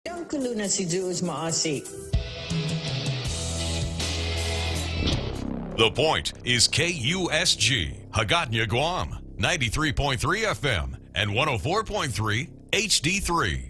Ang kuluna si Jules Maasi. The Point is KUSG, Hagåtña, Guam, 93.3 FM and 104.3 HD3.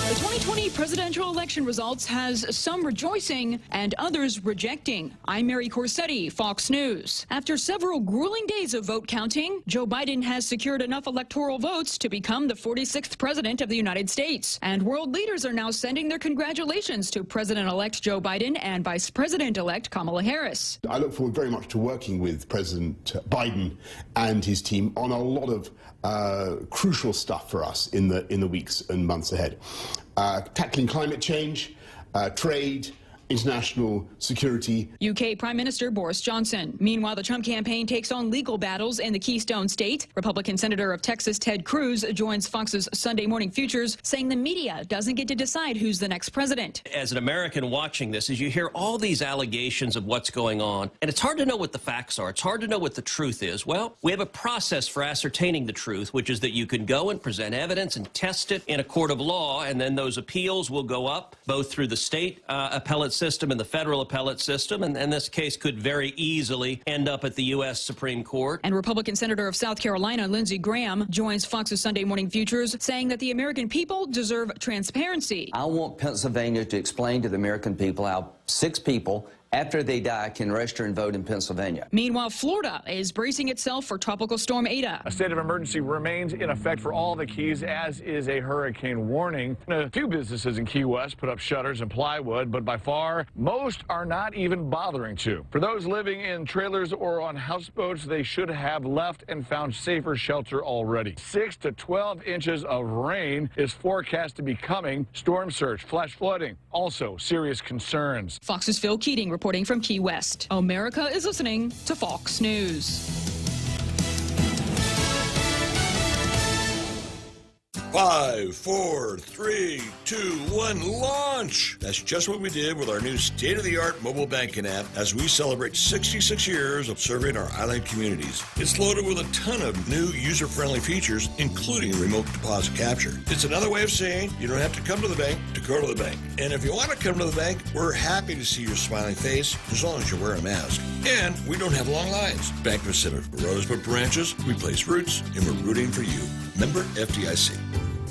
The 2020 presidential election results has some rejoicing and others rejecting. I'm Mary Corsetti, Fox News. After several grueling days of vote counting, Joe Biden has secured enough electoral votes to become the 46th president of the United States. And world leaders are now sending their congratulations to President-elect Joe Biden and Vice President-elect Kamala Harris. I look forward very much to working with President Biden and his team on a lot of crucial stuff for us in the weeks and months ahead. Tackling climate change, trade, international security. UK Prime Minister Boris Johnson. Meanwhile, the Trump campaign takes on legal battles in the Keystone State. Republican Senator of Texas Ted Cruz joins Fox's Sunday Morning Futures, saying the media doesn't get to decide who's the next president. As an American watching this, as you hear all these allegations of what's going on, and it's hard to know what the facts are, it's hard to know what the truth is. Well, we have a process for ascertaining the truth, which is that you can go and present evidence and test it in a court of law, and then those appeals will go up both through the state appellate system and the federal appellate system, and this case could very easily end up at the U.S. Supreme Court. And Republican Senator of South Carolina Lindsey Graham joins Fox's Sunday Morning Futures, saying that the American people deserve transparency. I want Pennsylvania to explain to the American people how 6 people after they die can register and vote in Pennsylvania. Meanwhile, Florida is bracing itself for Tropical Storm Ada. A state of emergency remains in effect for all the Keys, as is a hurricane warning. A few businesses in Key West put up shutters and plywood, but by far, most are not even bothering to. For those living in trailers or on houseboats, they should have left and found safer shelter already. 6 to 12 inches of rain is forecast to be coming. Storm surge, flash flooding, also serious concerns. Fox's Phil Keating reporting from Key West. America is listening to Fox News. 5, 4, 3, 2, 1, launch! That's just what we did with our new state-of-the-art mobile banking app as we celebrate 66 years of serving our island communities. It's loaded with a ton of new user-friendly features, including remote deposit capture. It's another way of saying you don't have to come to the bank to go to the bank. And if you want to come to the bank, we're happy to see your smiling face as long as you wear a mask. And we don't have long lines. Bank instead of Rosebud branches, we place roots, and we're rooting for you. Member FDIC.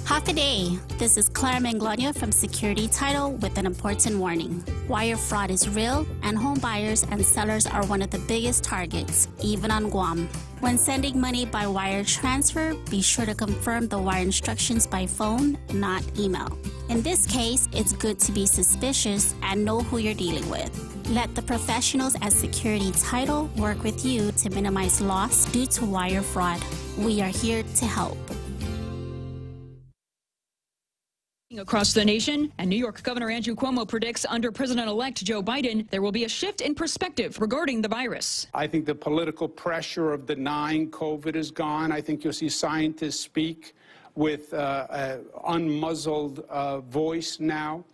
Half a day. This is Claire Manglona from Security Title with an important warning. Wire fraud is real, and home buyers and sellers are one of the biggest targets, even on Guam. When sending money by wire transfer, be sure to confirm the wire instructions by phone, not email. In this case, it's good to be suspicious and know who you're dealing with. Let the professionals at Security Title work with you to minimize loss due to wire fraud. We are here to help. Across the nation, and New York Governor Andrew Cuomo predicts under President-elect Joe Biden, there will be a shift in perspective regarding the virus. I think the political pressure of denying COVID is gone. I think you'll see scientists speak with unmuzzled voice now.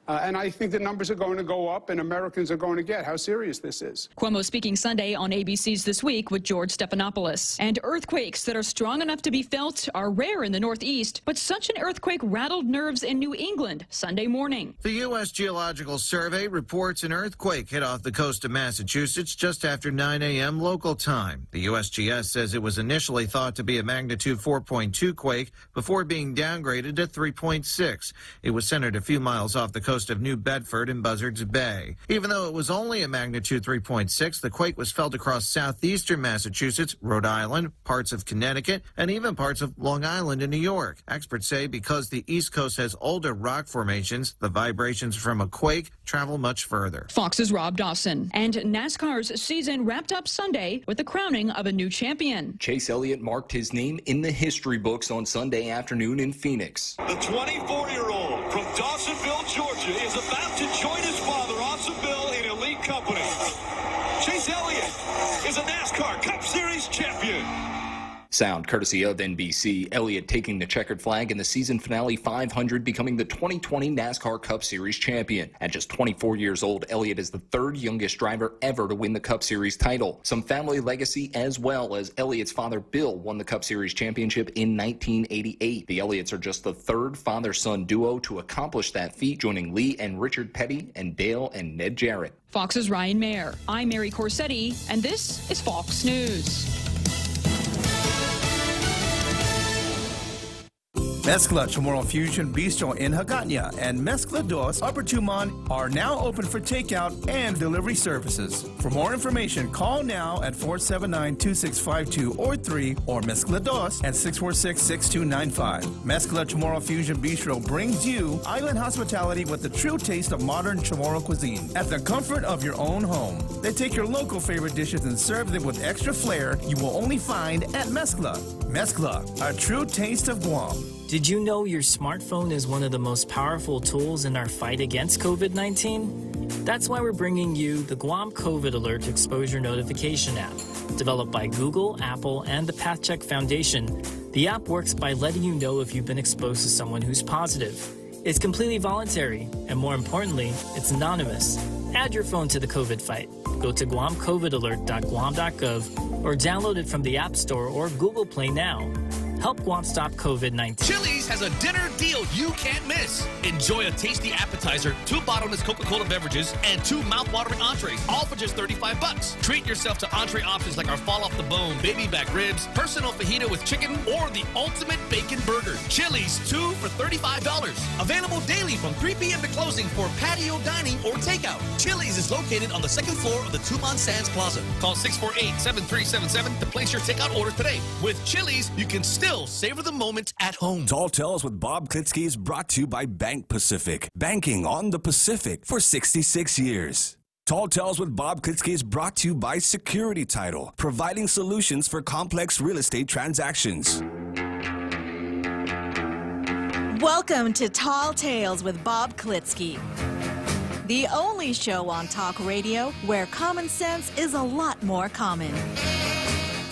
And I think the numbers are going to go up and Americans are going to get how serious this is. Cuomo speaking Sunday on ABC's This Week with George Stephanopoulos. And earthquakes that are strong enough to be felt are rare in the Northeast, but such an earthquake rattled nerves in New England Sunday morning. The U.S. Geological Survey reports an earthquake hit off the coast of Massachusetts just after 9 a.m. local time. The USGS says it was initially thought to be a magnitude 4.2 quake before being downgraded to 3.6. It was centered a few miles off the coast of New Bedford and Buzzards Bay. Even though it was only a magnitude 3.6, the quake was felt across southeastern Massachusetts, Rhode Island, parts of Connecticut, and even parts of Long Island and New York. Experts say because the East Coast has older rock formations, the vibrations from a quake travel much further. Fox's Rob Dawson. And NASCAR's season wrapped up Sunday with the crowning of a new champion. Chase Elliott marked his name in the history books on Sunday afternoon in Phoenix. The 24-year-old from Dawsonville, Georgia, is about to join his father, Awesome Bill, in elite company. Chase Elliott is a NASCAR Cup Series champion. Sound courtesy of NBC. Elliott taking the checkered flag in the season finale 500, becoming the 2020 NASCAR Cup Series champion. At just 24 years old, Elliott is the third youngest driver ever to win the Cup Series title. Some family legacy as well, as Elliott's father Bill won the Cup Series championship in 1988. The Elliots are just the third father-son duo to accomplish that feat, joining Lee and Richard Petty and Dale and Ned Jarrett. Fox's Ryan Mayer. I'm Mary Corsetti, and this is Fox News. Mezcla Chamorro Fusion Bistro in Hagåtña and Mezcla Dos Upper Tumon are now open for takeout and delivery services. For more information, call now at 479-2652 or 3 or Mezcla Dos at 646-6295. Mezcla Chamorro Fusion Bistro brings you island hospitality with the true taste of modern Chamorro cuisine at the comfort of your own home. They take your local favorite dishes and serve them with extra flair you will only find at Mezcla. Mezcla, a true taste of Guam. Did you know your smartphone is one of the most powerful tools in our fight against COVID-19? That's why we're bringing you the Guam COVID Alert Exposure Notification app. Developed by Google, Apple, and the PathCheck Foundation, the app works by letting you know if you've been exposed to someone who's positive. It's completely voluntary, and more importantly, it's anonymous. Add your phone to the COVID fight. Go to guamcovidalert.guam.gov or download it from the App Store or Google Play now. Help Guam stop COVID-19. Chili's has a dinner deal you can't miss. Enjoy a tasty appetizer, 2 bottomless Coca-Cola beverages, and 2 mouth-watering entrees, all for just $35. Treat yourself to entree options like our fall-off-the-bone baby back ribs, personal fajita with chicken, or the ultimate bacon burger. Chili's, 2 for $35. Available daily from 3 p.m. to closing for patio dining or takeout. Chili's is located on the 2nd floor of the Tumon Sands Plaza. Call 648-7377 to place your takeout order today. With Chili's, you can still savor the moment at home. Tall Tales with Bob Klitzkie is brought to you by Bank Pacific. Banking on the Pacific for 66 years. Tall Tales with Bob Klitzkie is brought to you by Security Title, providing solutions for complex real estate transactions. Welcome to Tall Tales with Bob Klitzkie, the only show on talk radio where common sense is a lot more common.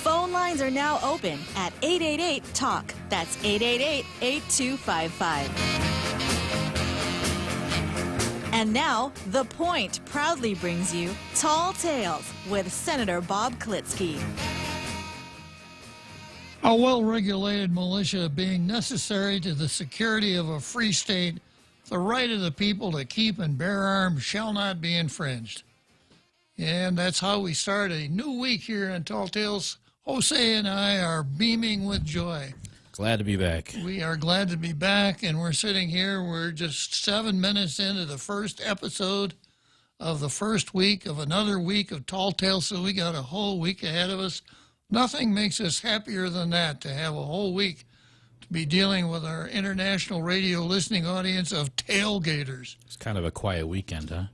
Phone lines are now open at 888-TALK. That's 888-8255. And now, The Point proudly brings you Tall Tales with Senator Bob Klitzkie. A well-regulated militia being necessary to the security of a free state, the right of the people to keep and bear arms shall not be infringed. And that's how we start a new week here on Tall Tales. Jose and I are beaming with joy. Glad to be back. We are glad to be back, and we're sitting here. We're just 7 minutes into the first episode of the first week of another week of Tall Tales, so we got a whole week ahead of us. Nothing makes us happier than that, to have a whole week to be dealing with our international radio listening audience of tailgaters. It's kind of a quiet weekend, huh?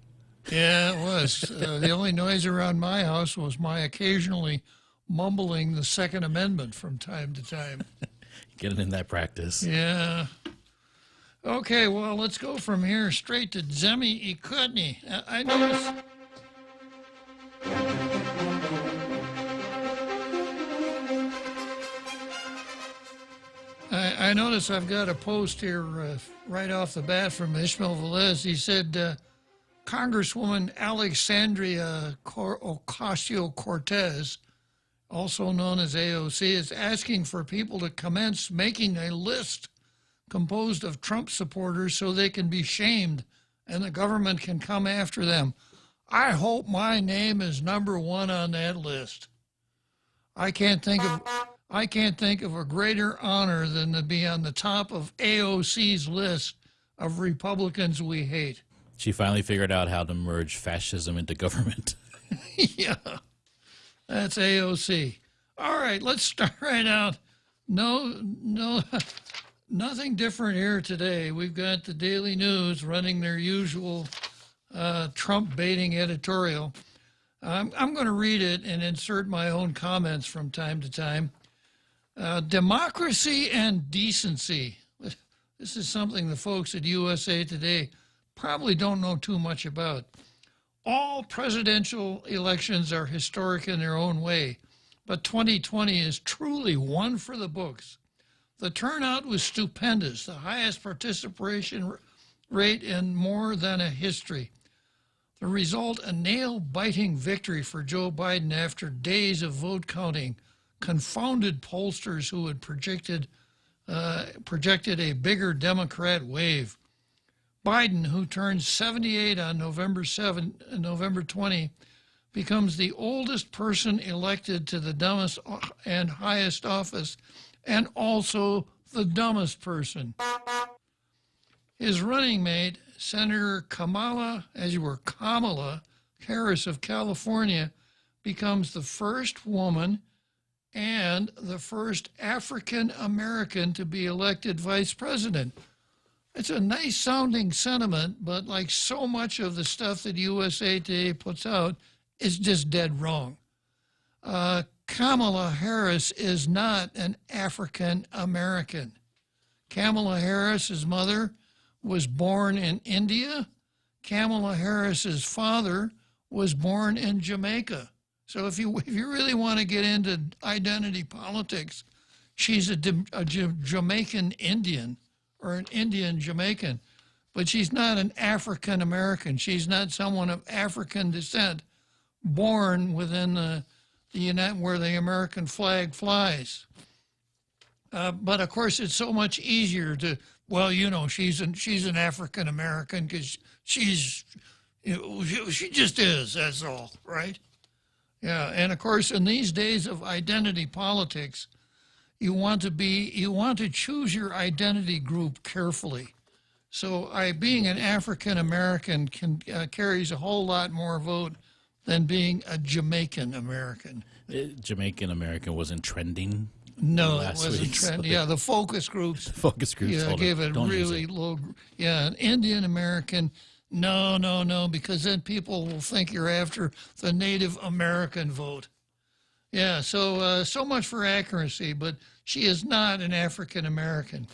Yeah, it was. The only noise around my house was my occasionally mumbling the Second Amendment from time to time. Getting in that practice. Yeah. Okay, well, let's go from here straight to Zemi Ikutni. I notice... I notice I've got a post here right off the bat from Ishmael Velez. He said, Congresswoman Alexandria Ocasio-Cortez, also known as AOC, is asking for people to commence making a list composed of Trump supporters so they can be shamed and the government can come after them. I hope my name is number 1 on that list. I can't think of a greater honor than to be on the top of AOC's list of Republicans we hate. She finally figured out how to merge fascism into government. Yeah. That's AOC. All right, let's start right out. No, nothing different here today. We've got the Daily News running their usual Trump baiting editorial. I'm going to read it and insert my own comments from time to time. Democracy and decency. This is something the folks at USA Today probably don't know too much about. All presidential elections are historic in their own way, but 2020 is truly one for the books. The turnout was stupendous, the highest participation rate in more than a history. The result, a nail-biting victory for Joe Biden after days of vote counting, confounded pollsters who had projected a bigger Democrat wave. Biden, who turns 78 on November 20, becomes the oldest person elected to the dumbest and highest office, and also the dumbest person. His running mate, Senator Kamala Harris of California, becomes the first woman and the first African American to be elected vice president. It's a nice sounding sentiment, but like so much of the stuff that USA Today puts out, it's just dead wrong. Kamala Harris is not an African American. Kamala Harris's mother was born in India. Kamala Harris's father was born in Jamaica. So if you really want to get into identity politics, she's a Jamaican Indian or an Indian Jamaican, but she's not an African American. She's not someone of African descent born within the United where the American flag flies. But of course, it's so much easier to, well, you know, she's an African American because she just is. That's all, right? Yeah, and of course, in these days of identity politics, you want to choose your identity group carefully. So, being an African American carries a whole lot more vote than being a Jamaican American. Jamaican American wasn't trending. No, it wasn't trending. Yeah, the focus groups. The focus groups. Yeah, gave it really low. Yeah, an Indian American. No, because then people will think you're after the Native American vote. Yeah, so much for accuracy, but she is not an African American.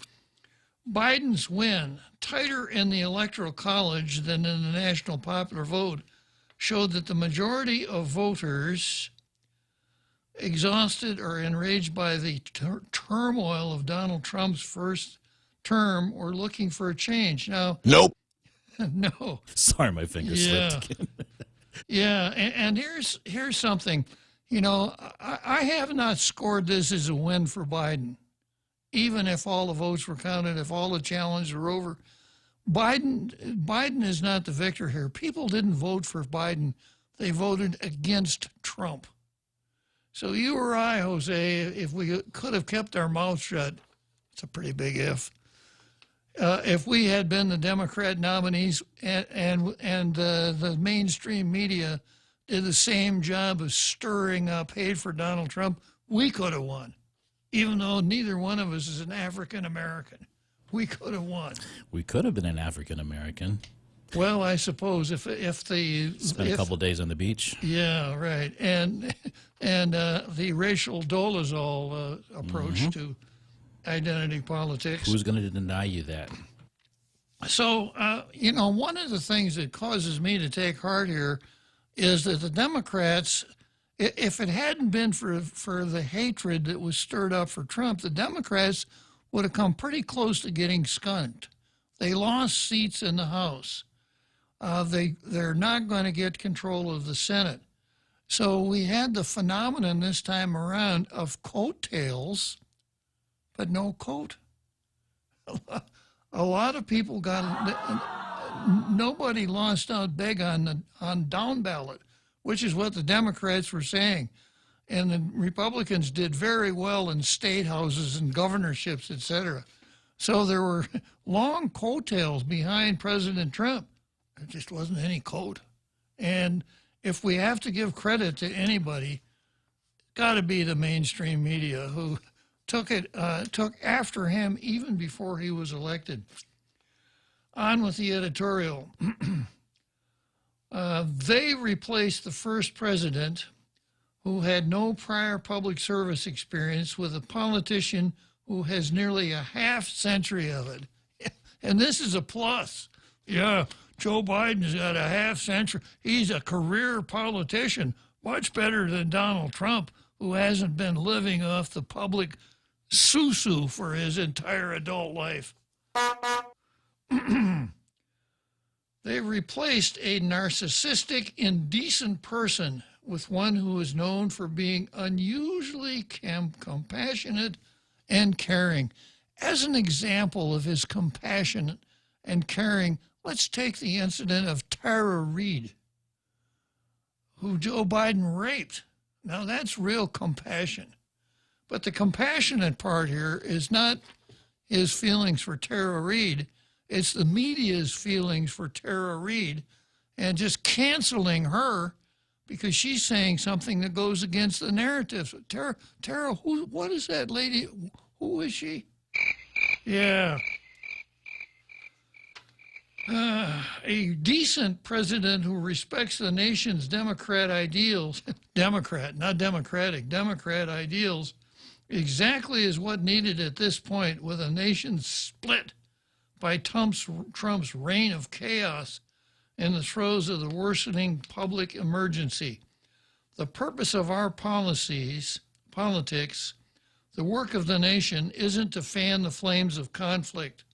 Biden's win, tighter in the Electoral College than in the national popular vote, showed that the majority of voters, exhausted or enraged by the turmoil of Donald Trump's first term, were looking for a change. Now, nope. No. Sorry, my finger slipped again. Yeah, and here's something. You know, I have not scored this as a win for Biden, even if all the votes were counted, if all the challenges were over. Biden is not the victor here. People didn't vote for Biden. They voted against Trump. So you or I, Jose, if we could have kept our mouth shut, it's a pretty big if we had been the Democrat nominees and the mainstream media did the same job of stirring up hate for Donald Trump, we could have won. Even though neither one of us is an African American, we could have won. We could have been an African American. Well, I suppose if spent a couple of days on the beach. Yeah, right, and the racial dolezal approach to identity politics. Who's going to deny you that? So, you know, one of the things that causes me to take heart here is that the Democrats, if it hadn't been for the hatred that was stirred up for Trump, the Democrats would have come pretty close to getting skunked. They lost seats in the House. They're not going to get control of the Senate. So we had the phenomenon this time around of coattails, but no coat. A lot of people nobody lost out big on down ballot, which is what the Democrats were saying. And the Republicans did very well in state houses and governorships, etc. So there were long coattails behind President Trump. There just wasn't any coat. And if we have to give credit to anybody, it's got to be the mainstream media who took after him even before he was elected. On with the editorial. They replaced the first president who had no prior public service experience with a politician who has nearly a half century of it. And this is a plus. Yeah, Joe Biden's got a half century. He's a career politician, much better than Donald Trump, who hasn't been living off the public susu for his entire adult life. They replaced a narcissistic, indecent person with one who is known for being unusually compassionate and caring. As an example of his compassion and caring, let's take the incident of Tara Reade, who Joe Biden raped. Now, that's real compassion. But the compassionate part here is not his feelings for Tara Reade. It's the media's feelings for Tara Reade and just canceling her because she's saying something that goes against the narrative. Tara, what is that lady? Who is she? Yeah. A decent president who respects the nation's Democrat ideals, Democrat, not democratic, Democrat ideals, exactly is what needed at this point with a nation split by Trump's reign of chaos in the throes of the worsening public emergency. The purpose of our politics, the work of the nation, isn't to fan the flames of conflict.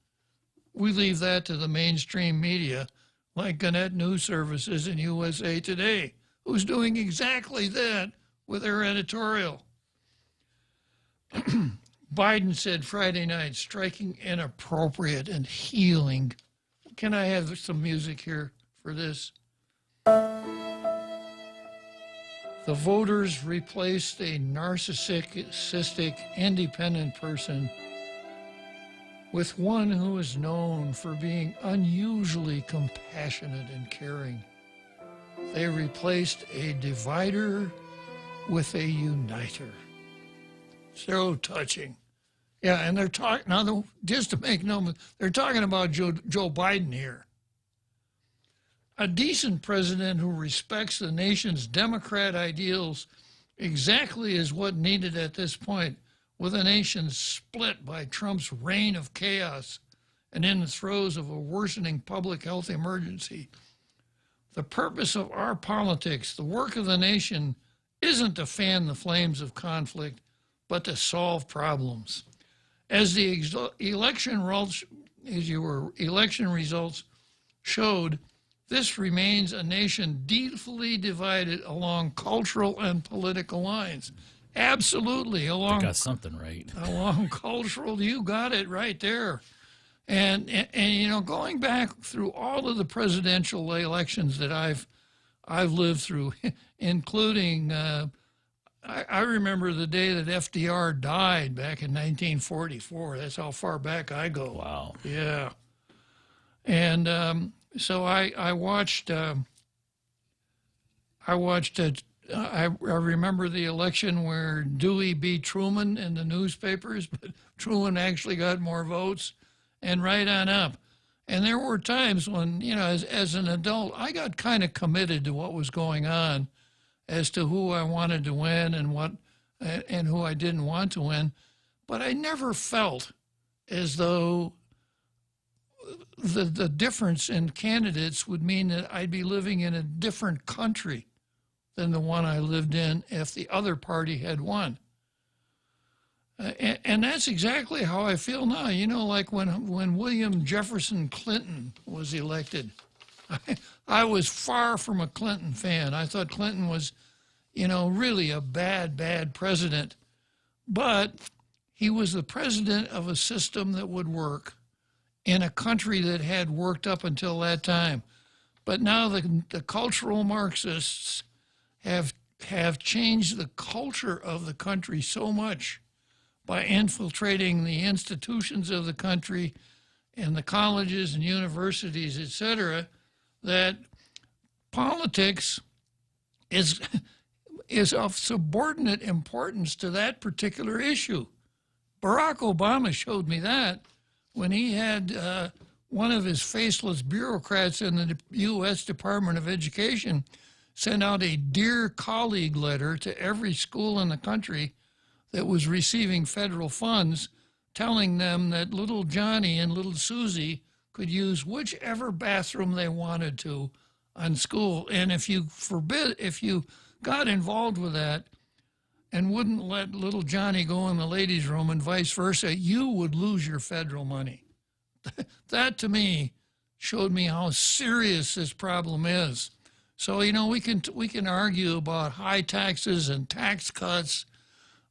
We leave that to the mainstream media, like Gannett News Services and USA Today, who's doing exactly that with their editorial. Biden said Friday night, striking inappropriate and healing. Can I have some music here for this? The voters replaced a narcissistic, independent person with one who is known for being unusually compassionate and caring. They replaced a divider with a uniter. So touching. Yeah, and they're talking, now, just to make no, they're talking about Joe Biden here. A decent president who respects the nation's Democrat ideals exactly is what needed at this point, with a nation split by Trump's reign of chaos and in the throes of a worsening public health emergency. The purpose of our politics, the work of the nation, isn't to fan the flames of conflict, but to solve problems. As the election results showed, this remains a nation deeply divided along cultural and political lines. Absolutely, I got something right. Along cultural, you got it right there. And you know, going back through all of the presidential elections that I've lived through, including I remember the day that FDR died back in 1944. That's how far back I go. Wow. Yeah. And so I watched. I remember the election where Dewey beat Truman in the newspapers, but Truman actually got more votes, and right on up. And there were times when, you know, as an adult, I got kind of committed to what was going on, as to who I wanted to win and who I didn't want to win. But I never felt as though the difference in candidates would mean that I'd be living in a different country than the one I lived in if the other party had won. And that's exactly how I feel now. You know, like when William Jefferson Clinton was elected, I was far from a Clinton fan. I thought Clinton was, you know, really a bad president. But he was the president of a system that would work in a country that had worked up until that time. But now the cultural Marxists have changed the culture of the country so much by infiltrating the institutions of the country and the colleges and universities, etc., that politics is of subordinate importance to that particular issue. Barack Obama showed me that when he had one of his faceless bureaucrats in the U.S. Department of Education send out a Dear Colleague letter to every school in the country that was receiving federal funds, telling them that little Johnny and little Susie could use whichever bathroom they wanted to on school. And if you got involved with that, and wouldn't let little Johnny go in the ladies' room and vice versa, you would lose your federal money. That, to me, showed me how serious this problem is. So, you know, we can argue about high taxes and tax cuts.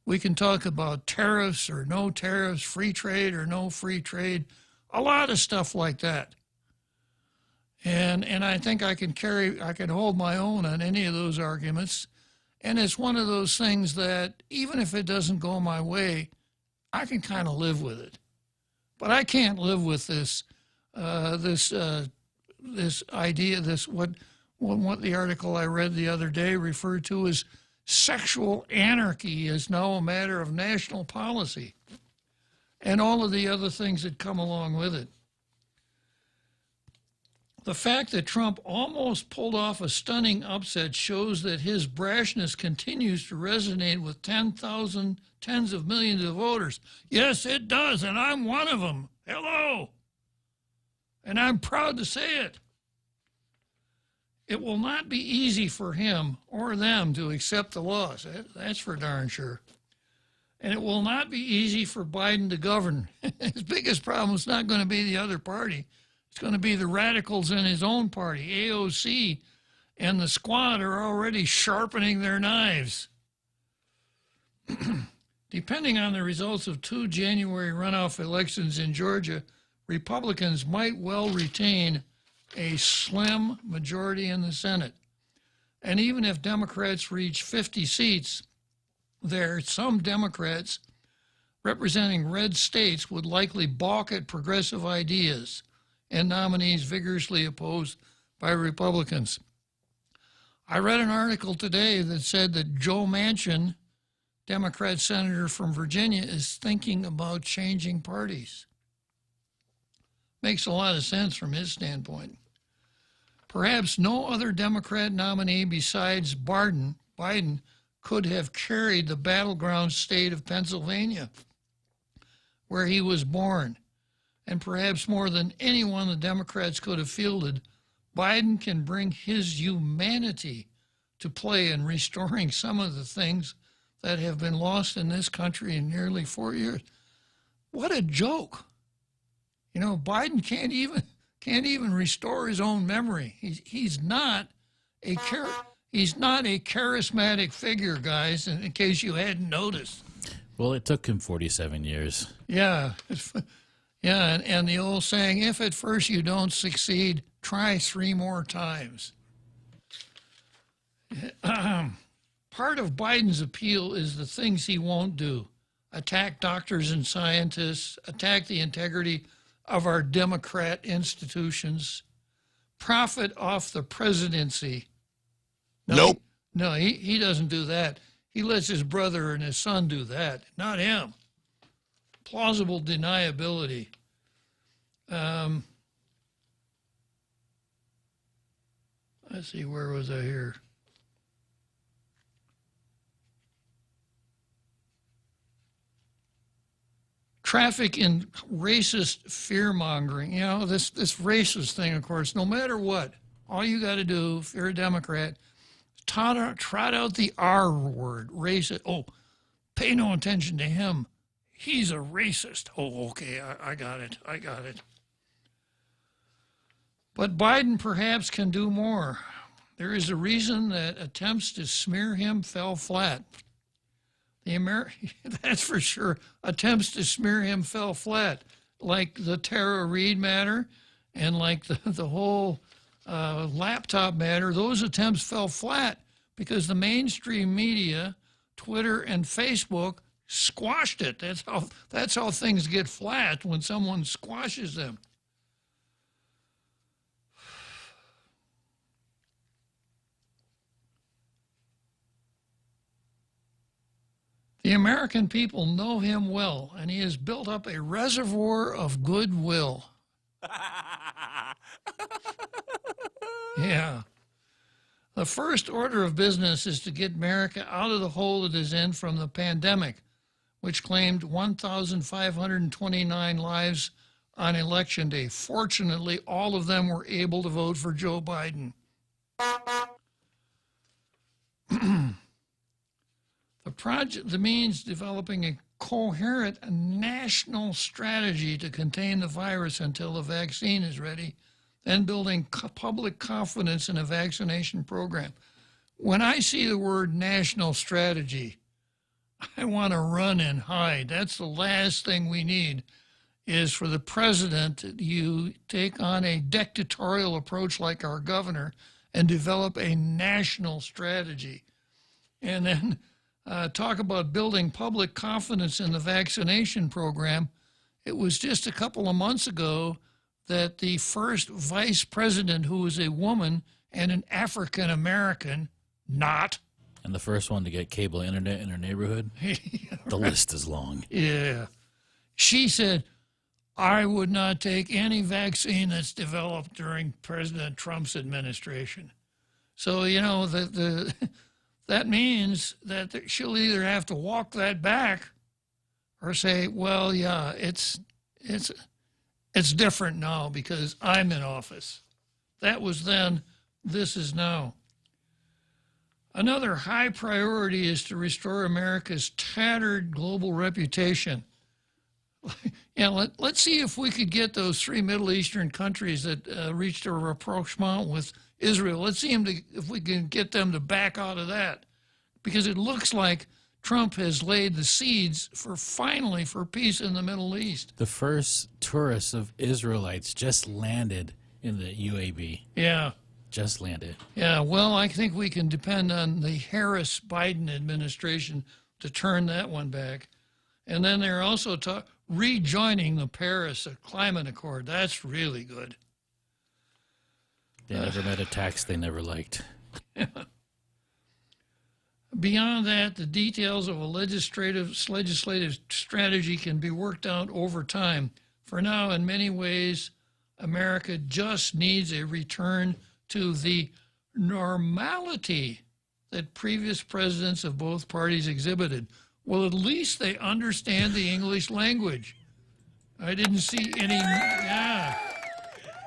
We can talk about tariffs or no tariffs, free trade or no free trade, a lot of stuff like that. And I think I can hold my own on any of those arguments. And it's one of those things that even if it doesn't go my way, I can kind of live with it. But I can't live with this idea, what the article I read the other day referred to as sexual anarchy is now a matter of national policy, and all of the other things that come along with it. The fact that Trump almost pulled off a stunning upset shows that his brashness continues to resonate with tens of millions of voters. Yes, it does, and I'm one of them. Hello. And I'm proud to say it. It will not be easy for him or them to accept the loss. That's for darn sure. And it will not be easy for Biden to govern. His biggest problem is not going to be the other party. It's going to be the radicals in his own party. AOC and the squad are already sharpening their knives. Depending on the results of 2 January runoff elections in Georgia, Republicans might well retain a slim majority in the Senate. And even if Democrats reach 50 seats, there are some Democrats representing red states would likely balk at progressive ideas and nominees vigorously opposed by Republicans. I read an article today that said that Joe Manchin, Democrat senator from Virginia, is thinking about changing parties. Makes a lot of sense from his standpoint. Perhaps no other Democrat nominee besides Biden could have carried the battleground state of Pennsylvania, where he was born. And perhaps more than anyone the Democrats could have fielded, Biden can bring his humanity to play in restoring some of the things that have been lost in this country in nearly 4 years. What a joke. You know, Biden can't even restore his own memory. He's not a charismatic figure, guys, in case you hadn't noticed. Well, it took him 47 years. Yeah. Yeah, and the old saying, if at first you don't succeed, try 3 more times. Part of Biden's appeal is the things he won't do. Attack doctors and scientists, attack the integrity of our Democrat institutions, profit off the presidency. Nope. No, he doesn't do that. He lets his brother and his son do that, not him. Plausible deniability. Let's see, where was I here? Traffic in racist fear-mongering. You know, this racist thing, of course, no matter what, all you got to do, if you're a Democrat, trot out the R word, racist. Oh, pay no attention to him. He's a racist. Oh, okay, I got it. But Biden perhaps can do more. There is a reason that attempts to smear him fell flat. That's for sure. Attempts to smear him fell flat, like the Tara Reade matter and like the whole laptop matter. Those attempts fell flat because the mainstream media, Twitter and Facebook, squashed it. That's how things get flat, when someone squashes them. The American people know him well, and he has built up a reservoir of goodwill. Yeah. The first order of business is to get America out of the hole it is in from the pandemic, which claimed 1,529 lives on Election Day. Fortunately, all of them were able to vote for Joe Biden. The The means developing a coherent national strategy to contain the virus until the vaccine is ready, and building public confidence in a vaccination program. When I see the word national strategy, I want to run and hide. That's the last thing we need, is for the president to take on a dictatorial approach like our governor and develop a national strategy. And then talk about building public confidence in the vaccination program. It was just a couple of months ago that the first vice president, who was a woman and an African American, and the first one to get cable internet in her neighborhood. The list is long. Yeah. She said, I would not take any vaccine that's developed during President Trump's administration. So, you know, that means that she'll either have to walk that back or say, well, yeah, it's different now because I'm in office. That was then, this is now. Another high priority is to restore America's tattered global reputation. Yeah, let's see if we could get those 3 Middle Eastern countries that reached a rapprochement with Israel. Let's see if we can get them to back out of that, because it looks like Trump has laid the seeds for peace in the Middle East. The first tourists of Israelites just landed in the UAB. Yeah. Just landed. Yeah, well, I think we can depend on the Harris-Biden administration to turn that one back. And then they're also rejoining the Paris Climate Accord. That's really good. They never met a tax they never liked. Beyond that, the details of a legislative strategy can be worked out over time. For now, in many ways, America just needs a return to the normality that previous presidents of both parties exhibited. Well, at least they understand the English language. I didn't see any, yeah.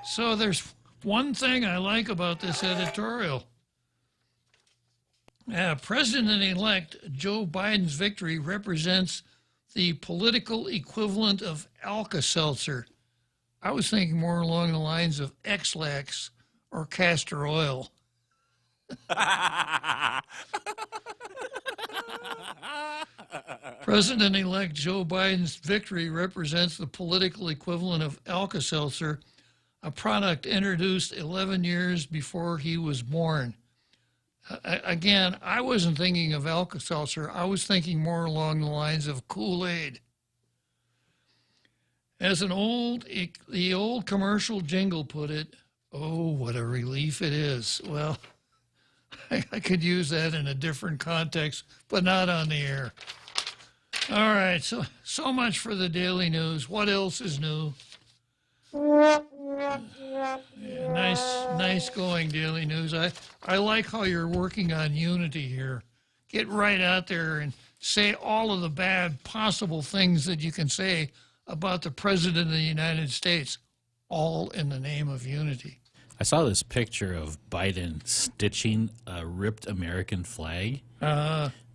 So there's one thing I like about this editorial. President-elect Joe Biden's victory represents the political equivalent of Alka-Seltzer. I was thinking more along the lines of X-Lax or castor oil. President-elect Joe Biden's victory represents the political equivalent of Alka-Seltzer, a product introduced 11 years before he was born. Again, I wasn't thinking of Alka-Seltzer. I was thinking more along the lines of Kool-Aid. As the old commercial jingle put it, oh, what a relief it is. Well, I could use that in a different context, but not on the air. All right, so much for the daily news. What else is new? Yeah, nice going, Daily News. I like how you're working on unity here. Get right out there and say all of the bad possible things that you can say about the President of the United States, all in the name of unity. I saw this picture of Biden stitching a ripped American flag,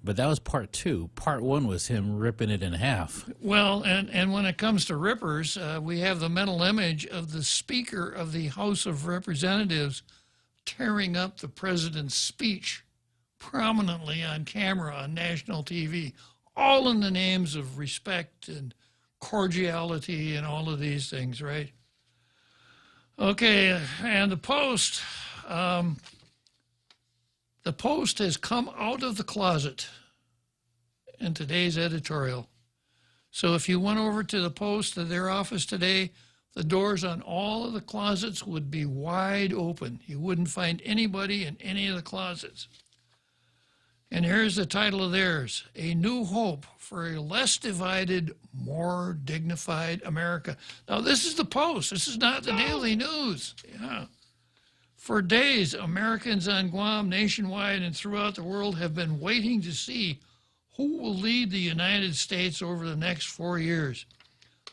but that was part 2. Part 1 was him ripping it in half. Well, and when it comes to rippers, we have the mental image of the Speaker of the House of Representatives tearing up the president's speech prominently on camera on national TV, all in the names of respect and cordiality and all of these things, right? Okay, and the Post has come out of the closet in today's editorial. So if you went over to the Post, to their office today, the doors on all of the closets would be wide open. You wouldn't find anybody in any of the closets. And here's the title of theirs: A New Hope for a Less Divided, More Dignified America. Now, this is the Post. This is not the Daily News. Yeah. For days, Americans on Guam, nationwide, and throughout the world have been waiting to see who will lead the United States over the next 4 years.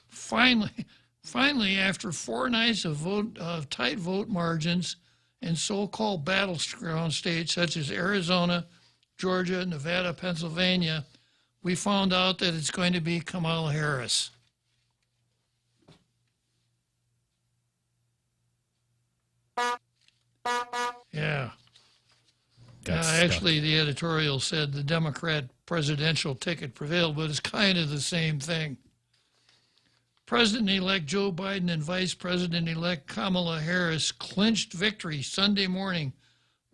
Finally, after 4 nights of tight vote margins in so-called battleground states such as Arizona, Georgia, Nevada, Pennsylvania, we found out that it's going to be Kamala Harris. Yeah. Actually, the editorial said the Democrat presidential ticket prevailed, but it's kind of the same thing. President-elect Joe Biden and Vice President-elect Kamala Harris clinched victory Sunday morning,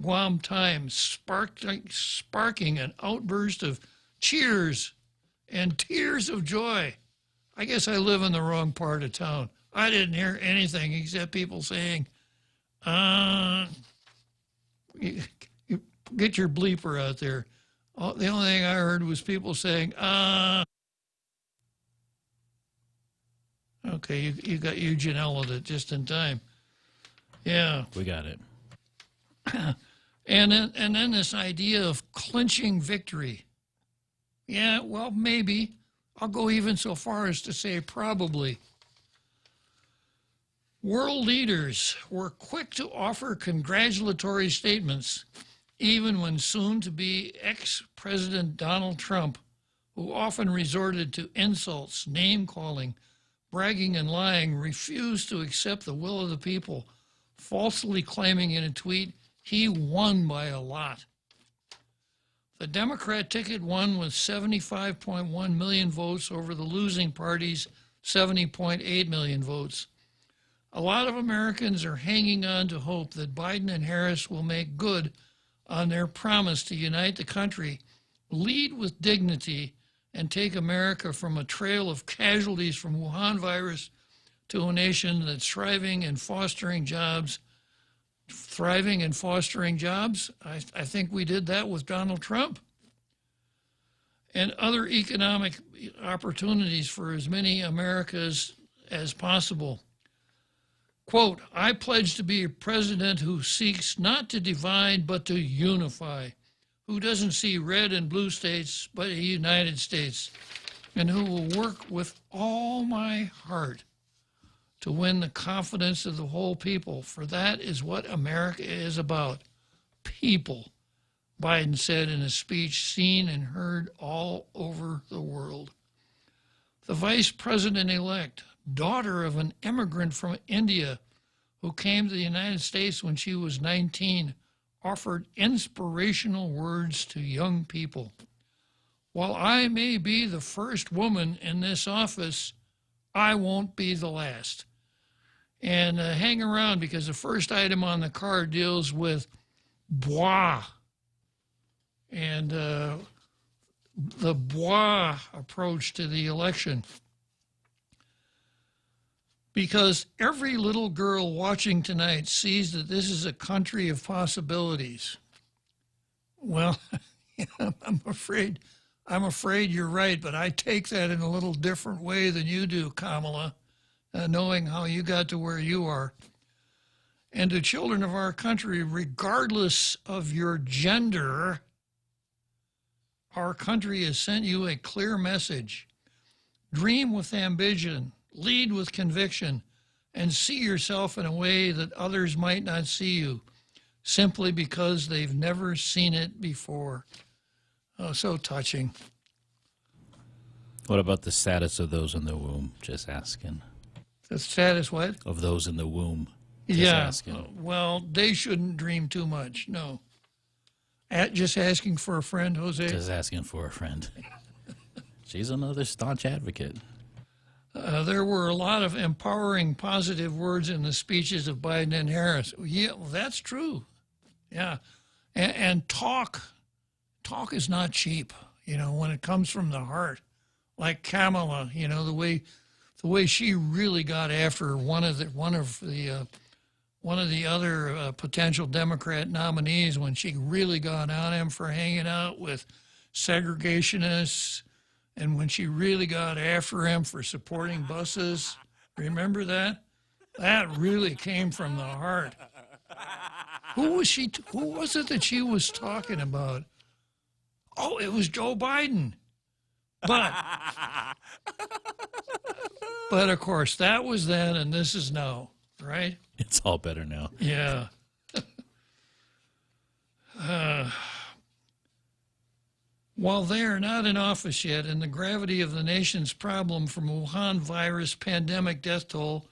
Guam time, sparking an outburst of cheers and tears of joy. I guess I live in the wrong part of town. I didn't hear anything except people saying, you get your bleeper out there. The only thing I heard was people saying, Okay, you got Janelle it just in time. Yeah. We got it. And then this idea of clinching victory. Yeah, well, maybe. I'll go even so far as to say probably. World leaders were quick to offer congratulatory statements, even when soon-to-be ex-President Donald Trump, who often resorted to insults, name-calling, bragging, and lying, refused to accept the will of the people, falsely claiming in a tweet he won by a lot. The Democrat ticket won with 75.1 million votes over the losing party's 70.8 million votes. A lot of Americans are hanging on to hope that Biden and Harris will make good on their promise to unite the country, lead with dignity, and take America from a trail of casualties from Wuhan virus to a nation that's thriving and fostering jobs. I think we did that with Donald Trump. And other economic opportunities for as many Americas as possible. Quote, I pledge to be a president who seeks not to divide but to unify, who doesn't see red and blue states but a United States, and who will work with all my heart to win the confidence of the whole people, for that is what America is about, people, Biden said in a speech seen and heard all over the world. The vice president-elect, daughter of an immigrant from India who came to the United States when she was 19, offered inspirational words to young people. While I may be the first woman in this office, I won't be the last. And hang around, because the first item on the card deals with bois. And the bois approach to the election. Because every little girl watching tonight sees that this is a country of possibilities. Well, I'm afraid you're right, but I take that in a little different way than you do, Kamala, knowing how you got to where you are. And to children of our country, regardless of your gender, our country has sent you a clear message. Dream with ambition, lead with conviction, and see yourself in a way that others might not see you, simply because they've never seen it before. Oh, so touching. What about the status of those in the womb? Just asking. The status what? Of those in the womb. Just asking. Well, they shouldn't dream too much, no. Just asking for a friend, Jose? Just asking for a friend. She's another staunch advocate. There were a lot of empowering, positive words in the speeches of Biden and Harris. Yeah, well, that's true. Yeah. And talk is not cheap, when it comes from the heart. Like Kamala, the way she really got after one of the other potential Democrat nominees, when she really got on him for hanging out with segregationists, and when she really got after him for supporting buses. Remember that? That really came from the heart. Who was it that she was talking about? Oh, it was Joe Biden. But of course, that was then and this is now, right? It's all better now. Yeah. While they are not in office yet, and the gravity of the nation's problem from Wuhan virus pandemic death toll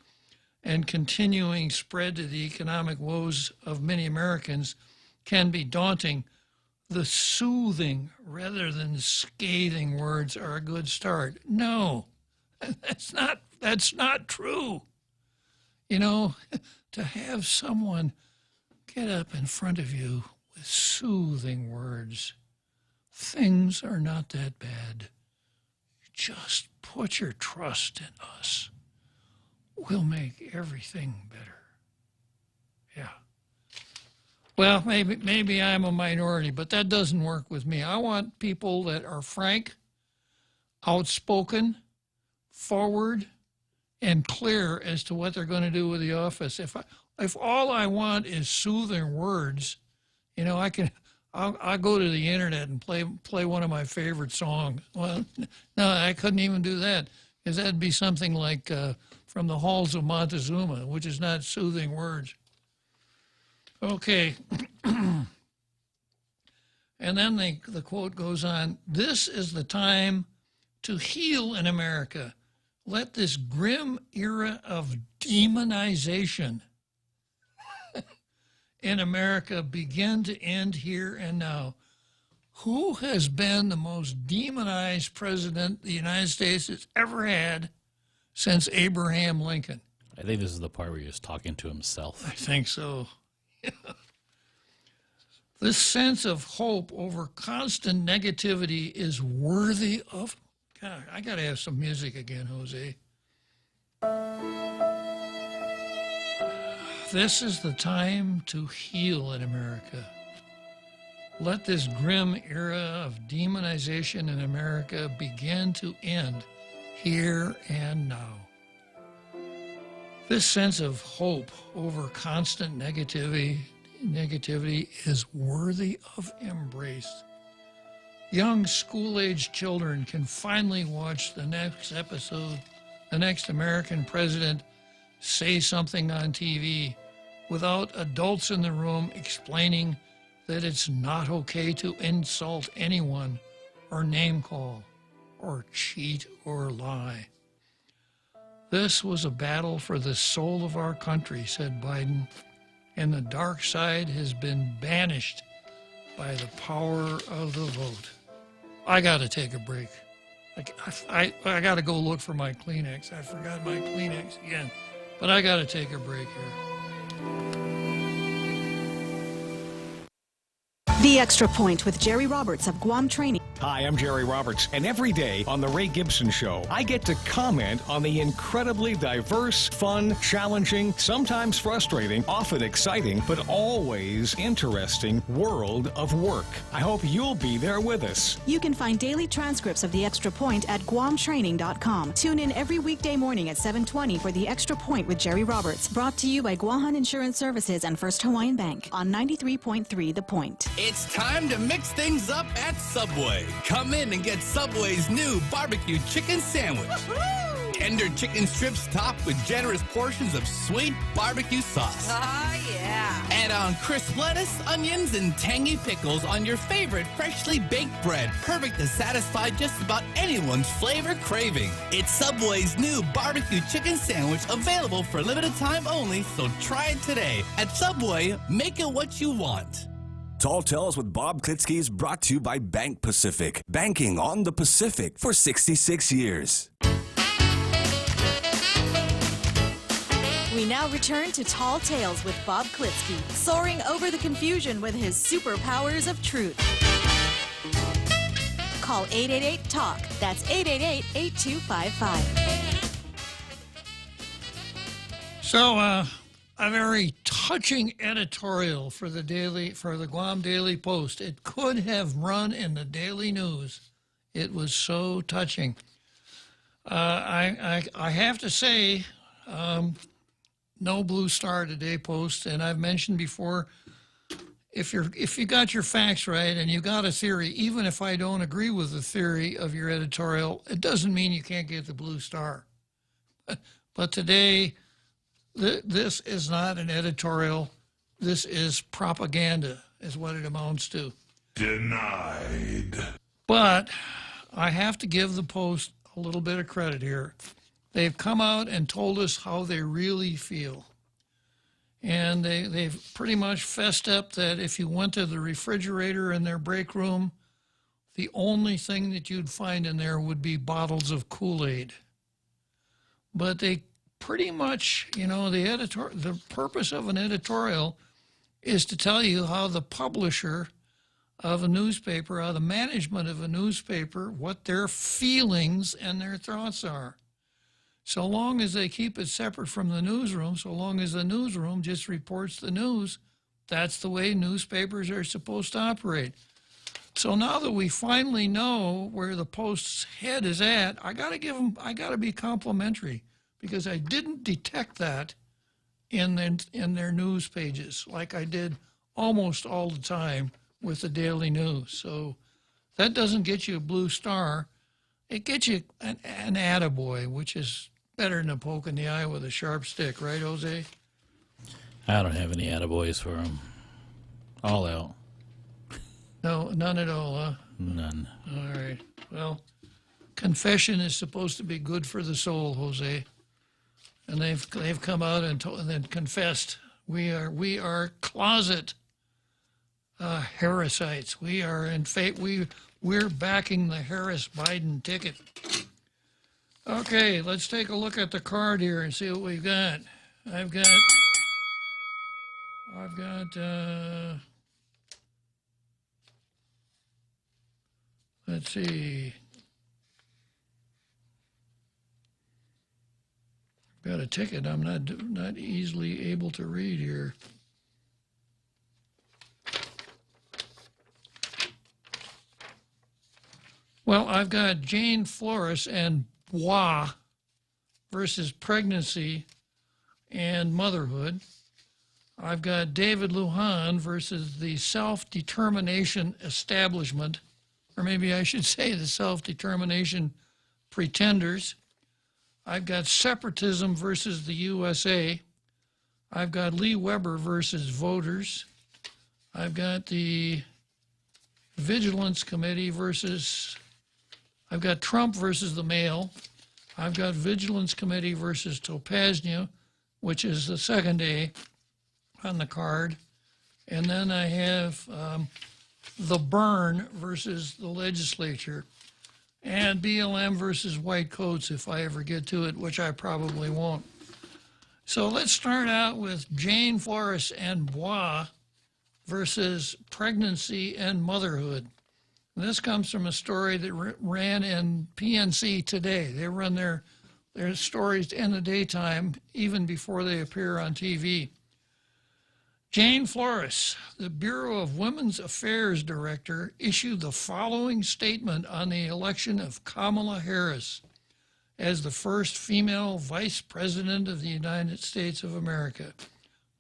and continuing spread to the economic woes of many Americans can be daunting, the soothing rather than scathing words are a good start. No, that's not true. You know, to have someone get up in front of you with soothing words, things are not that bad. Just put your trust in us. We'll make everything better. Yeah. Well, maybe I'm a minority, but that doesn't work with me. I want people that are frank, outspoken, forward, and clear as to what they're going to do with the office. If all I want is soothing words, you know, I'll go to the internet and play one of my favorite songs. Well, no, I couldn't even do that, because that'd be something like From the Halls of Montezuma, which is not soothing words. Okay. And then the quote goes on, "This is the time to heal in America. Let this grim era of demonization in America begin to end here and now." Who has been the most demonized president the United States has ever had since Abraham Lincoln? I think this is the part where he was talking to himself. I think so. This sense of hope over constant negativity is worthy of... God, I got to have some music again, Jose. This is the time to heal in America. Let this grim era of demonization in America begin to end here and now. This sense of hope over constant negativity is worthy of embrace. Young school-aged children can finally watch the next episode, the next American president say something on TV without adults in the room explaining that it's not okay to insult anyone or name call or cheat or lie. This was a battle for the soul of our country, said Biden, and the dark side has been banished by the power of the vote. I got to take a break. I got to go look for my Kleenex. I forgot my Kleenex again, but I got to take a break here. The Extra Point with Jerry Roberts of Guam Training. Hi, I'm Jerry Roberts, and every day on The Ray Gibson Show, I get to comment on the incredibly diverse, fun, challenging, sometimes frustrating, often exciting, but always interesting world of work. I hope you'll be there with us. You can find daily transcripts of The Extra Point at guamtraining.com. Tune in every weekday morning at 7:20 for The Extra Point with Jerry Roberts. Brought to you by Guahan Insurance Services and First Hawaiian Bank on 93.3 The Point. It's time to mix things up at Subway. Come in and get Subway's new barbecue chicken sandwich. Tender chicken strips topped with generous portions of sweet barbecue sauce. Oh, yeah. Add on crisp lettuce, onions, and tangy pickles on your favorite freshly baked bread. Perfect to satisfy just about anyone's flavor craving. It's Subway's new barbecue chicken sandwich, available for limited time only, so try it today. At Subway, make it what you want. Tall Tales with Bob Klitzkie is brought to you by Bank Pacific. Banking on the Pacific for 66 years. We now return to Tall Tales with Bob Klitzkie, soaring over the confusion with his superpowers of truth. Call 888-TALK. That's 888-8255. So, a very touching editorial for the Guam Daily Post. It could have run in the Daily News. It was so touching. I have to say, no blue star today, Post, and I've mentioned before, if you got your facts right and you got a theory, even if I don't agree with the theory of your editorial, it doesn't mean you can't get the blue star. But today, this is not an editorial. This is propaganda, is what it amounts to. Denied. But I have to give the Post a little bit of credit here. They've come out and told us how they really feel. And they've pretty much fessed up that if you went to the refrigerator in their break room, the only thing that you'd find in there would be bottles of Kool-Aid. But they pretty much, you know, the purpose of an editorial is to tell you how the publisher of a newspaper, how the management of a newspaper, what their feelings and their thoughts are. So long as they keep it separate from the newsroom, so long as the newsroom just reports the news, that's the way newspapers are supposed to operate. So now that we finally know where the Post's head is at, I got to be complimentary, because I didn't detect that in their news pages like I did almost all the time with the Daily News. So that doesn't get you a blue star. It gets you an attaboy, which is better than a poke in the eye with a sharp stick, right, Jose? I don't have any attaboys for them. All out. No, none at all, huh? None. All right. Well, confession is supposed to be good for the soul, Jose. And they've come out and then confessed. We are closet Harrisites. We are in fact we're backing the Harris-Biden ticket. Okay, let's take a look at the card here and see what we've got. I've got let's see. I've got a ticket I'm not easily able to read here. Well, I've got Jane Flores and Bois versus pregnancy and motherhood. I've got David Lujan versus the self-determination establishment, or maybe I should say the self-determination pretenders. I've got separatism versus the USA. I've got Lee Weber versus voters. I've got the Vigilance Committee versus, I've got Trump versus the Mail. I've got Vigilance Committee versus Topaznia, which is the second day on the card. And then I have the Burn versus the legislature, and BLM versus white coats if I ever get to it, which I probably won't. So let's start out with Jane Flores and Bois versus pregnancy and motherhood. And this comes from a story that ran in PNC Today. They run their stories in the daytime, even before they appear on TV. Jane Flores, the Bureau of Women's Affairs Director, issued the following statement on the election of Kamala Harris as the first female vice president of the United States of America.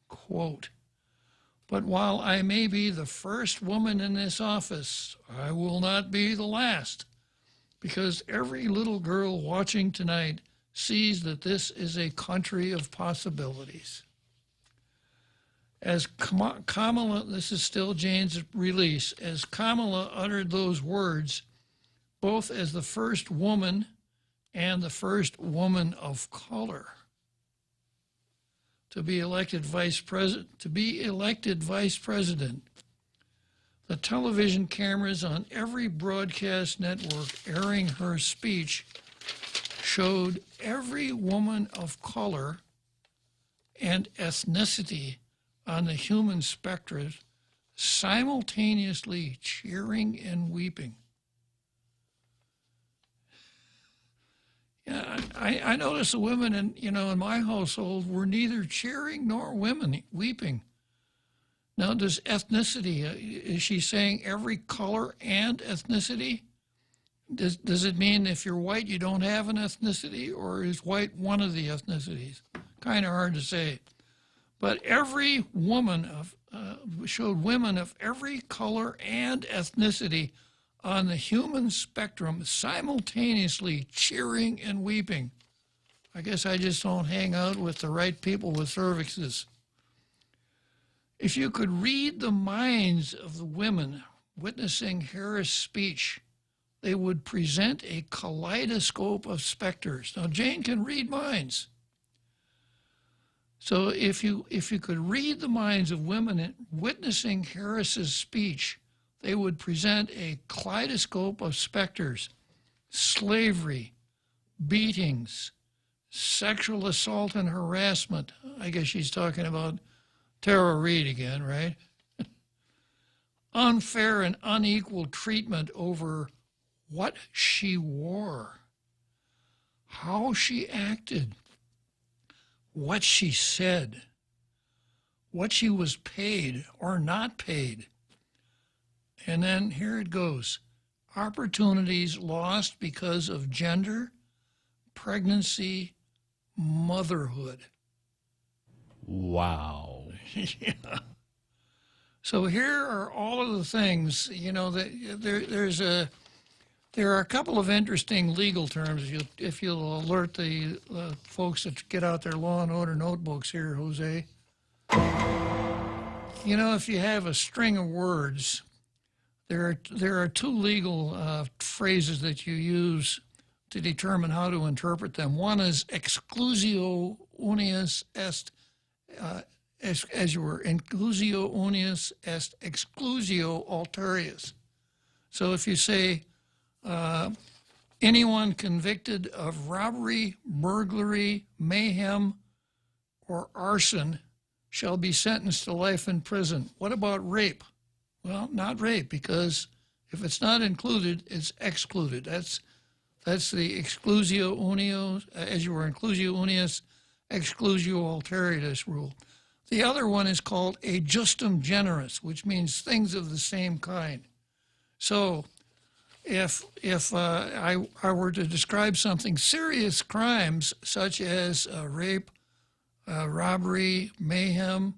Quote, "But while I may be the first woman in this office, I will not be the last, because every little girl watching tonight sees that this is a country of possibilities." As Kamala, this is still Jane's release, as Kamala uttered those words, both as the first woman and the first woman of color to be elected vice president, the television cameras on every broadcast network airing her speech showed every woman of color and ethnicity on the human spectrum simultaneously cheering and weeping. Yeah, I noticed the women in my household were neither cheering nor weeping. Now, does ethnicity, is she saying every color and ethnicity? Does it mean if you're white you don't have an ethnicity, or is white one of the ethnicities? Kind of hard to say. But every woman showed women of every color and ethnicity on the human spectrum simultaneously cheering and weeping. I guess I just don't hang out with the right people with cervixes. If you could read the minds of the women witnessing Harris' speech they would present a kaleidoscope of specters. Now, Jane can read minds. So if you could read the minds of women witnessing Harris's speech, they would present a kaleidoscope of specters: slavery, beatings, sexual assault and harassment. I guess she's talking about Tara Reid again, right? Unfair and unequal treatment over what she wore, how she acted, what she said, what she was paid or not paid. And then here it goes: opportunities lost because of gender, pregnancy, motherhood. Wow. Yeah. So here are all of the things, you know, that there are a couple of interesting legal terms. If you'll alert the folks that get out their Law and Order notebooks here, Jose. You know, if you have a string of words, there are two legal phrases that you use to determine how to interpret them. One is exclusio unius est, as you were, inclusio unius est exclusio alterius. So if you say anyone convicted of robbery, burglary, mayhem, or arson shall be sentenced to life in prison. What about rape? Well, not rape, because if it's not included, it's excluded. That's the exclusio unius, as you were, inclusio unius, exclusio alterius rule. The other one is called a justum generis, which means things of the same kind. So if I were to describe something, serious crimes such as rape, robbery, mayhem,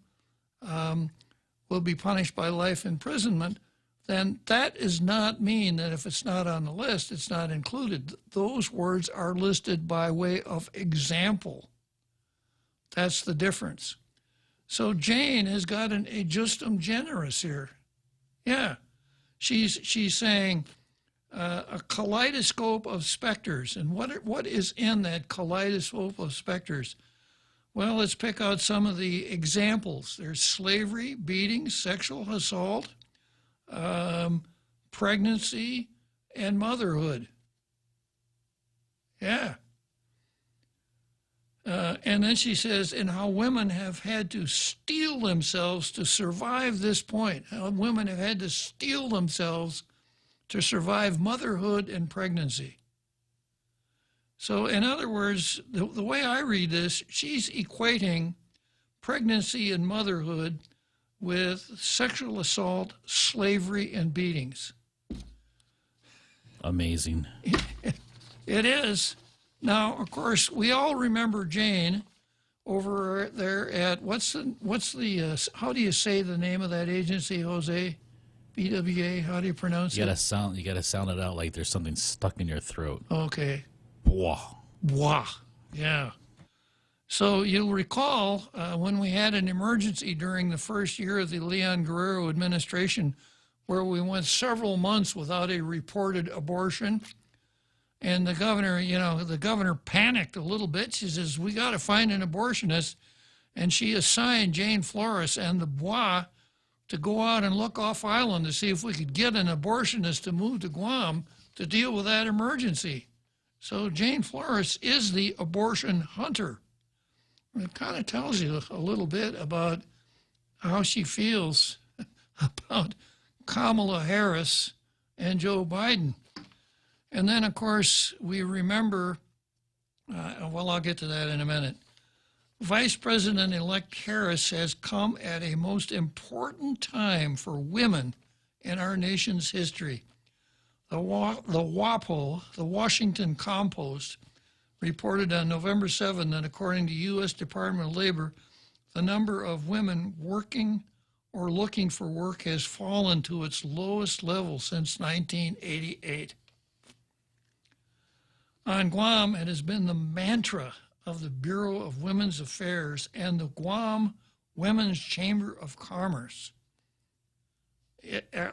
will be punished by life imprisonment, then that does not mean that if it's not on the list, it's not included. Those words are listed by way of example. That's the difference. So Jane has got an a justum generis here. Yeah, she's saying a kaleidoscope of specters. And what is in that kaleidoscope of specters? Well, let's pick out some of the examples. There's slavery, beating, sexual assault, pregnancy, and motherhood. Yeah. And then she says, and how women have had to steel themselves to survive this point. How women have had to steel themselves to survive motherhood and pregnancy. So in other words, the way I read this, she's equating pregnancy and motherhood with sexual assault, slavery, and beatings. Amazing. It is. Now, of course, we all remember Jane over there at, how do you say the name of that agency, Jose? BWA, how do you pronounce it? You gotta sound it out like there's something stuck in your throat. Okay. Bois. Bois, yeah. So you'll recall when we had an emergency during the first year of the Leon Guerrero administration, where we went several months without a reported abortion. And the governor panicked a little bit. She says, we got to find an abortionist. And she assigned Jane Flores and the Bois to go out and look off island to see if we could get an abortionist to move to Guam to deal with that emergency. So Jane Flores is the abortion hunter. It kind of tells you a little bit about how she feels about Kamala Harris and Joe Biden. And then, of course, we remember, well, I'll get to that in a minute. Vice President-elect Harris has come at a most important time for women in our nation's history. The WAPO, the Washington Compost, reported on November 7 that according to U.S. Department of Labor, the number of women working or looking for work has fallen to its lowest level since 1988. On Guam, it has been the mantra of the Bureau of Women's Affairs and the Guam Women's Chamber of Commerce.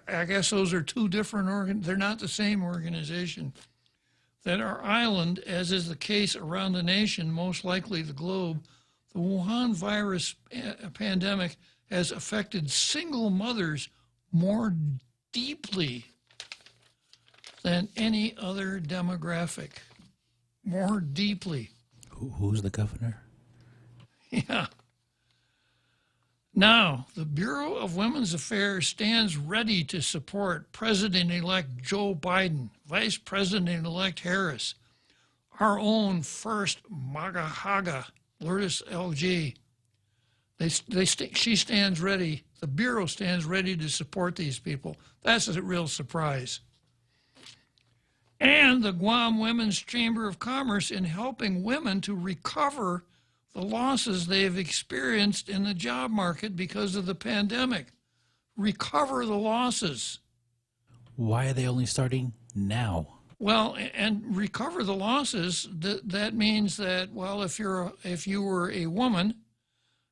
I guess those are two different they're not the same organization. That our island, as is the case around the nation, most likely the globe, the Wuhan virus pandemic has affected single mothers more deeply than any other demographic. More deeply. Who's the governor? Yeah. Now, the Bureau of Women's Affairs stands ready to support President-elect Joe Biden, Vice President-elect Harris, our own first MAGA Haga, Lourdes LG. She stands ready, the Bureau stands ready to support these people. That's a real surprise. And the Guam Women's Chamber of Commerce in helping women to recover the losses they have experienced in the job market because of the pandemic. Recover the losses. Why are they only starting now? Well, and recover the losses, that means that, well, if you were a woman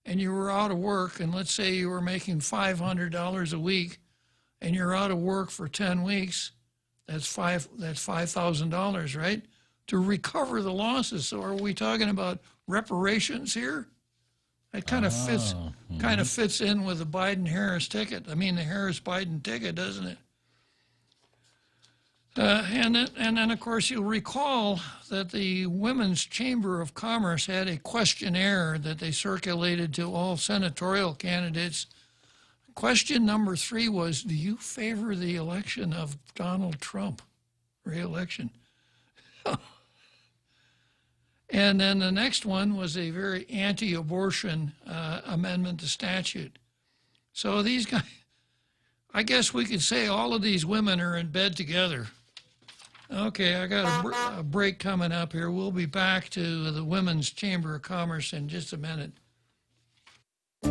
and you were out of work, and let's say you were making $500 a week and you're out of work for 10 weeks, that's $5,000, right? To recover the losses. So are we talking about reparations here? It kind of fits in with the Biden-Harris ticket. I mean, the Harris-Biden ticket, doesn't it? And then, of course, you'll recall that the Women's Chamber of Commerce had a questionnaire that they circulated to all senatorial candidates. Question number 3 was, do you favor the election of Donald Trump? Re-election. And then the next one was a very anti-abortion amendment to statute. So these guys, I guess we could say all of these women are in bed together. Okay, I got a break coming up here. We'll be back to the Women's Chamber of Commerce in just a minute.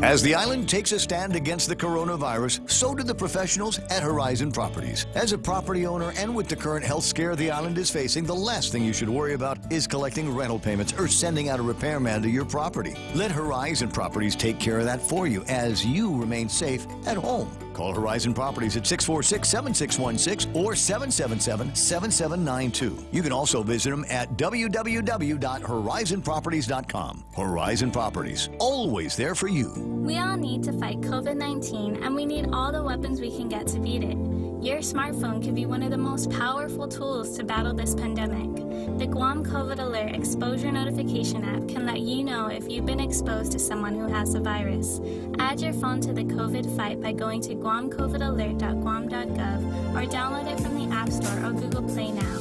As the island takes a stand against the coronavirus, so do the professionals at Horizon Properties. As a property owner and with the current health scare the island is facing, the last thing you should worry about is collecting rental payments or sending out a repairman to your property. Let Horizon Properties take care of that for you as you remain safe at home. Call Horizon Properties at 646-7616 or 777-7792. You can also visit them at www.horizonproperties.com. Horizon Properties, always there for you. We all need to fight COVID-19, and we need all the weapons we can get to beat it. Your smartphone can be one of the most powerful tools to battle this pandemic. The Guam COVID Alert Exposure Notification app can let you know if you've been exposed to someone who has the virus. Add your phone to the COVID fight by going to guamcovidalert.guam.gov or download it from the App Store or Google Play now.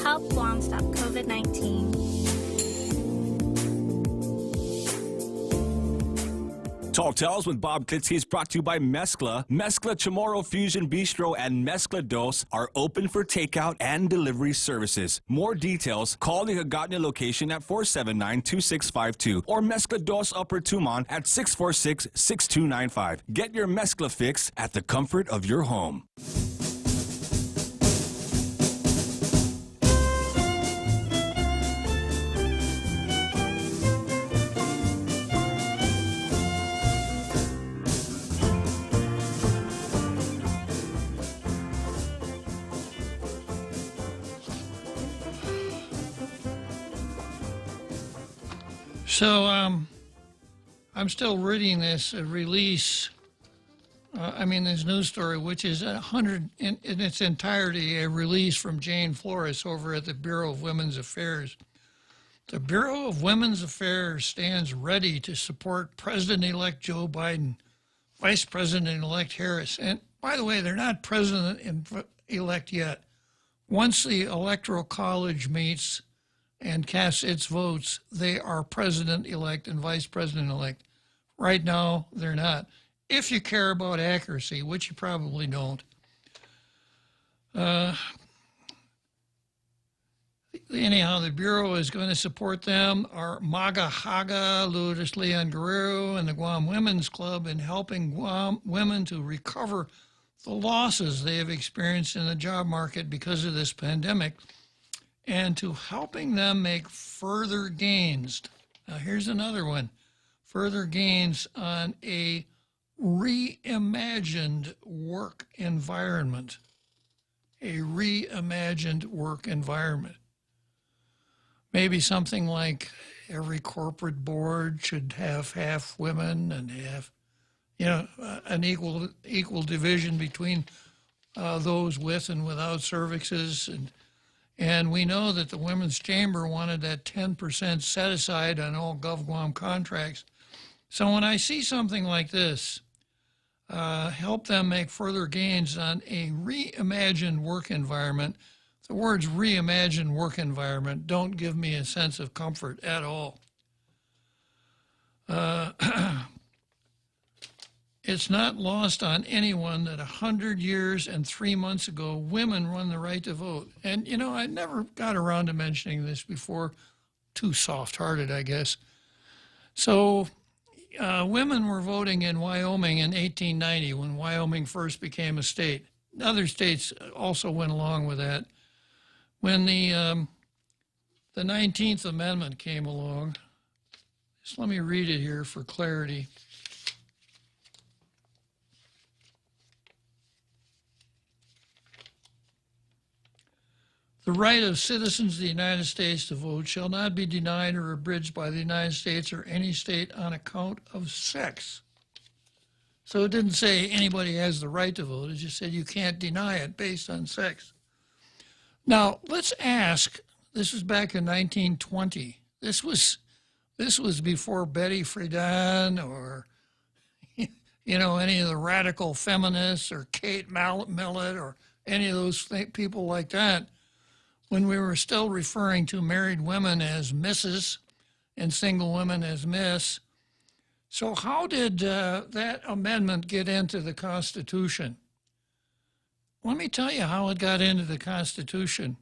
Help Guam stop COVID-19. Tall Tales with Bob Klitzkie is brought to you by Mezcla. Mezcla Chamorro Fusion Bistro and Mezcla Dos are open for takeout and delivery services. More details, call the Hagåtña location at 479-2652 or Mezcla Dos Upper Tumon at 646-6295. Get your Mezcla fix at the comfort of your home. So I'm still reading this release, this news story, which is in its entirety a release from Jane Flores over at the Bureau of Women's Affairs. The Bureau of Women's Affairs stands ready to support President-elect Joe Biden, Vice President-elect Harris. And by the way, they're not President-elect yet. Once the Electoral College meets and casts its votes, they are President-elect and Vice President-elect. Right now, they're not. If you care about accuracy, which you probably don't. Anyhow, the Bureau is going to support them. Our MAGA Haga, Lourdes Leon Guerrero, and the Guam Women's Club in helping Guam women to recover the losses they have experienced in the job market because of this pandemic, and to helping them make further gains. Now, here's another one. Further gains on a reimagined work environment. A reimagined work environment. Maybe something like every corporate board should have half women and have, an equal division between those with and without cervixes. And we know that the Women's Chamber wanted that 10% set aside on all GovGuam contracts. So when I see something like this, help them make further gains on a reimagined work environment. The words reimagined work environment don't give me a sense of comfort at all. It's not lost on anyone that 100 years and 3 months ago, women won the right to vote. And, I never got around to mentioning this before. Too soft-hearted, I guess. So women were voting in Wyoming in 1890 when Wyoming first became a state. Other states also went along with that. When the 19th Amendment came along, just let me read it here for clarity. The right of citizens of the United States to vote shall not be denied or abridged by the United States or any state on account of sex. So it didn't say anybody has the right to vote. It just said you can't deny it based on sex. Now, let's ask, this was back in 1920. This was before Betty Friedan or, any of the radical feminists or Kate Millett or any of those people like that, when we were still referring to married women as Mrs. and single women as Miss. So how did that amendment get into the Constitution? Let me tell you how it got into the Constitution.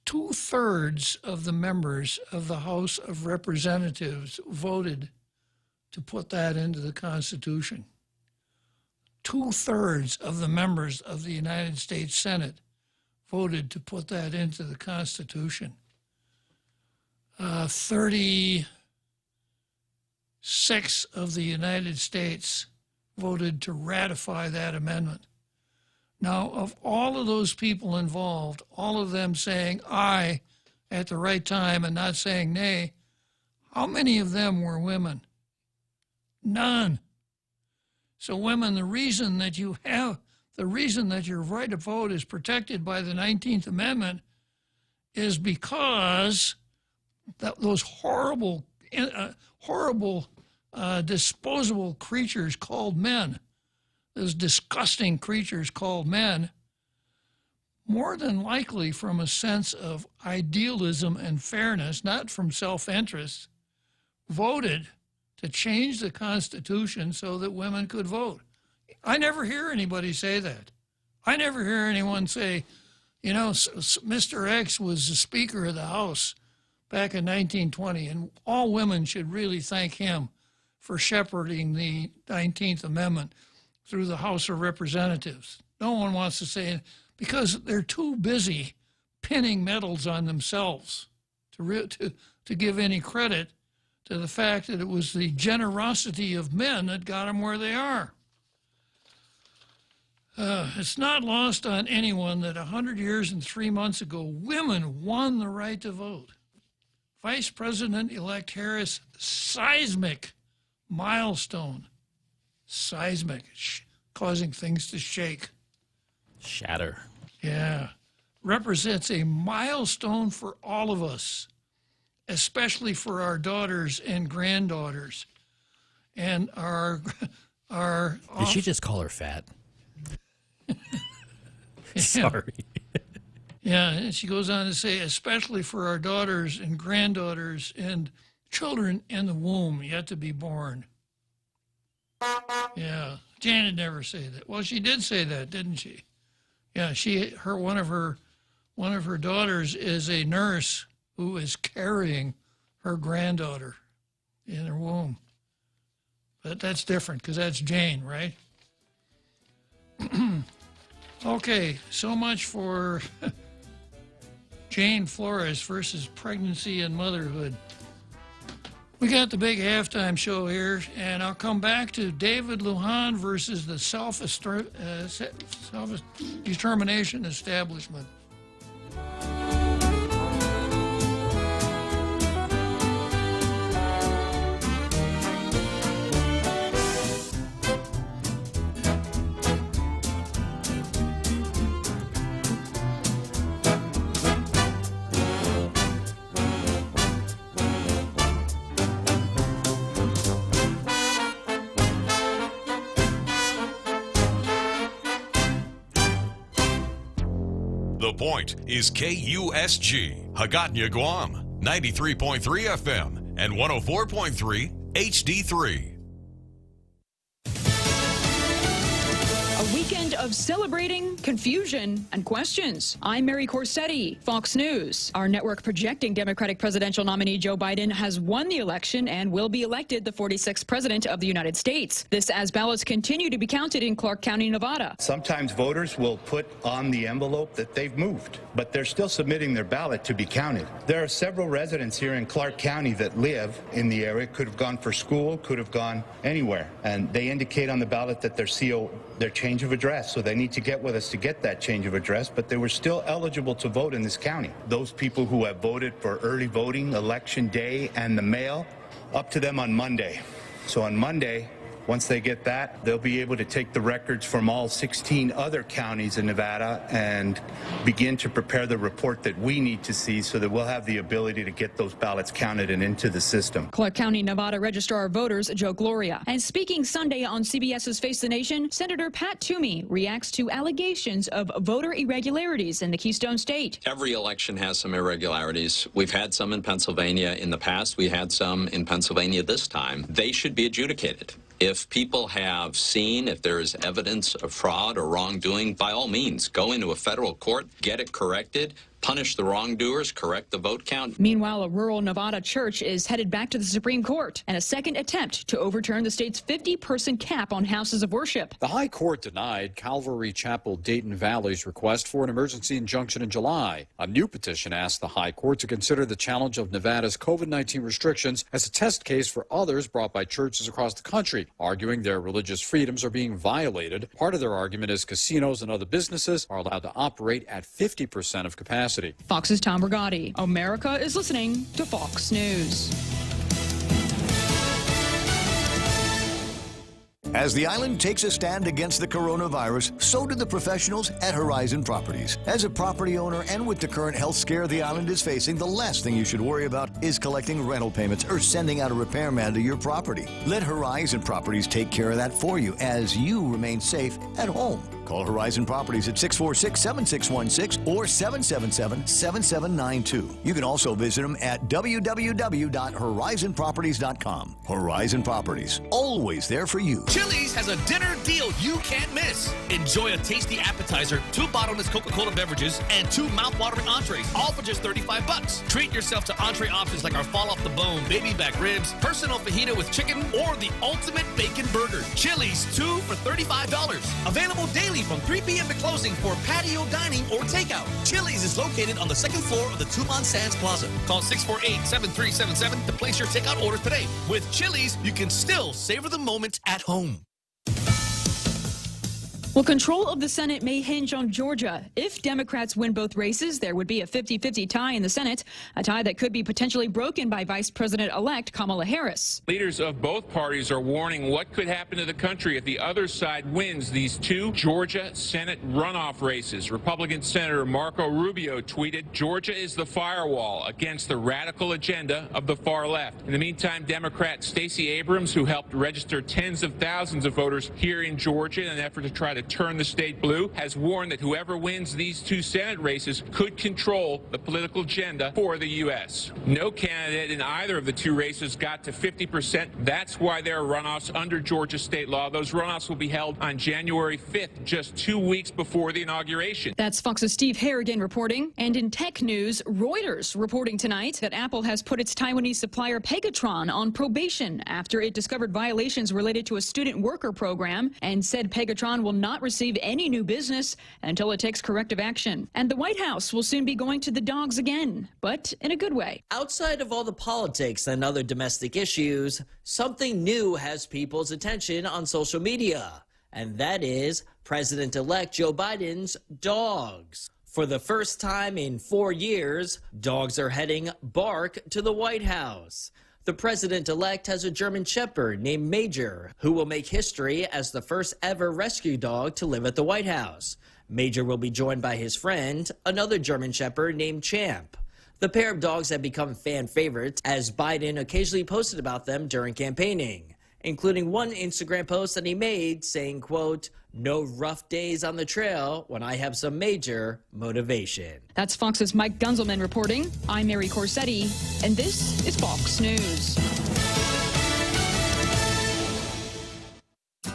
2/3 of the members of the House of Representatives voted to put that into the Constitution. 2/3 of the members of the United States Senate voted to put that into the Constitution. 36 of the United States voted to ratify that amendment. Now, of all of those people involved, all of them saying aye at the right time and not saying nay, how many of them were women? None. So women, the reason that your right to vote is protected by the 19th Amendment is because those horrible, disposable creatures called men, those disgusting creatures called men, more than likely from a sense of idealism and fairness, not from self-interest, voted to change the Constitution so that women could vote. I never hear anybody say that. I never hear anyone say, Mr. X was the Speaker of the House back in 1920, and all women should really thank him for shepherding the 19th Amendment through the House of Representatives. No one wants to say it because they're too busy pinning medals on themselves to give any credit to the fact that it was the generosity of men that got them where they are. It's not lost on anyone that 100 years and 3 months ago, women won the right to vote. Vice President-elect Harris, seismic milestone. Seismic, causing things to shake. Shatter. Yeah. Represents a milestone for all of us, especially for our daughters and granddaughters. And our Did she just call her fat? Sorry. Yeah, and she goes on to say, especially for our daughters and granddaughters and children in the womb yet to be born. Yeah, Janet never say that. Well, she did say that, didn't she? Yeah, one of her daughters is a nurse who is carrying her granddaughter in her womb. But that's different because that's Jane, right? Okay, so much for Jane Flores versus pregnancy and motherhood. We got the big halftime show here, and I'll come back to David Lujan versus the self-determination establishment. The Point is KUSG, Hagåtña, Guam, 93.3 FM and 104.3 HD3. A weekend of celebrating, confusion, and questions. I'm Mary Corsetti, Fox News. Our network projecting Democratic presidential nominee Joe Biden has won the election and will be elected the 46th president of the United States. This as ballots continue to be counted in Clark County, Nevada. Sometimes voters will put on the envelope that they've moved, but they're still submitting their ballot to be counted. There are several residents here in Clark County that live in the area, could have gone for school, could have gone anywhere, and they indicate on the ballot that their change of address, so they need to get with us to get that change of address, but they were still eligible to vote in this county. Those people who have voted for early voting, election day, and the mail, up to them on Monday. So on Monday, once they get that, they'll be able to take the records from all 16 other counties in Nevada and begin to prepare the report that we need to see so that we'll have the ability to get those ballots counted and into the system. Clark County, Nevada Registrar of Voters Joe Gloria. And speaking Sunday on CBS's Face the Nation, Senator Pat Toomey reacts to allegations of voter irregularities in the Keystone State. Every election has some irregularities. We've had some in Pennsylvania in the past. We had some in Pennsylvania this time. They should be adjudicated. If people have seen, if there is evidence of fraud or wrongdoing, by all means, go into a federal court, get it corrected, punish the wrongdoers, correct the vote count. Meanwhile, a rural Nevada church is headed back to the Supreme Court in a second attempt to overturn the state's 50-person cap on houses of worship. The High Court denied Calvary Chapel Dayton Valley's request for an emergency injunction in July. A new petition asked the High Court to consider the challenge of Nevada's COVID-19 restrictions as a test case for others brought by churches across the country, arguing their religious freedoms are being violated. Part of their argument is casinos and other businesses are allowed to operate at 50% of capacity. Fox's Tom Rigotti. America is listening to Fox News. As the island takes a stand against the coronavirus, so do the professionals at Horizon Properties. As a property owner and with the current health scare the island is facing, the last thing you should worry about is collecting rental payments or sending out a repairman to your property. Let Horizon Properties take care of that for you as you remain safe at home. Call Horizon Properties at 646-7616 or 777-7792. You can also visit them at www.horizonproperties.com. Horizon Properties, always there for you. Chili's has a dinner deal you can't miss. Enjoy a tasty appetizer, 2 bottomless Coca-Cola beverages, and 2 mouth-watering entrees, all for just $35. Treat yourself to entree options like our fall-off-the-bone baby back ribs, personal fajita with chicken, or the ultimate bacon burger. Chili's, 2 for $35. Available daily from 3 p.m. to closing for patio dining or takeout. Chili's is located on the 2nd floor of the Tucumán Sands Plaza. Call 648-7377 to place your takeout orders today. With Chili's, you can still savor the moment at home. Well, control of the Senate may hinge on Georgia. If Democrats win both races, there would be a 50-50 tie in the Senate, a tie that could be potentially broken by Vice President-elect Kamala Harris. Leaders of both parties are warning what could happen to the country if the other side wins these 2 Georgia Senate runoff races. Republican Senator Marco Rubio tweeted, "Georgia is the firewall against the radical agenda of the far left." In the meantime, Democrat Stacey Abrams, who helped register tens of thousands of voters here in Georgia in an effort to try to turn the state blue, has warned that whoever wins these 2 Senate races could control the political agenda for the U.S. No candidate in either of the 2 races got to 50%. That's why there are runoffs under Georgia state law. Those runoffs will be held on January 5th, just 2 weeks before the inauguration. That's Fox's Steve Harrigan reporting. And in tech news, Reuters reporting tonight that Apple has put its Taiwanese supplier Pegatron on probation after it discovered violations related to a student worker program and said Pegatron will not not receive any new business until it takes corrective action. And the White House will soon be going to the dogs again, but in a good way. Outside of all the politics and other domestic issues, something new has people's attention on social media, and that is President-elect Joe Biden's dogs. For the first time in 4 years, dogs are heading bark to the White House. The president-elect has a German Shepherd named Major, who will make history as the first ever rescue dog to live at the White House. Major will be joined by his friend, another German Shepherd named Champ. The pair of dogs have become fan favorites as Biden occasionally posted about them during campaigning, including one Instagram post that he made saying, quote, "No rough days on the trail when I have some major motivation." That's Fox's Mike Gunzelman reporting. I'm Mary Corsetti, and this is Fox News.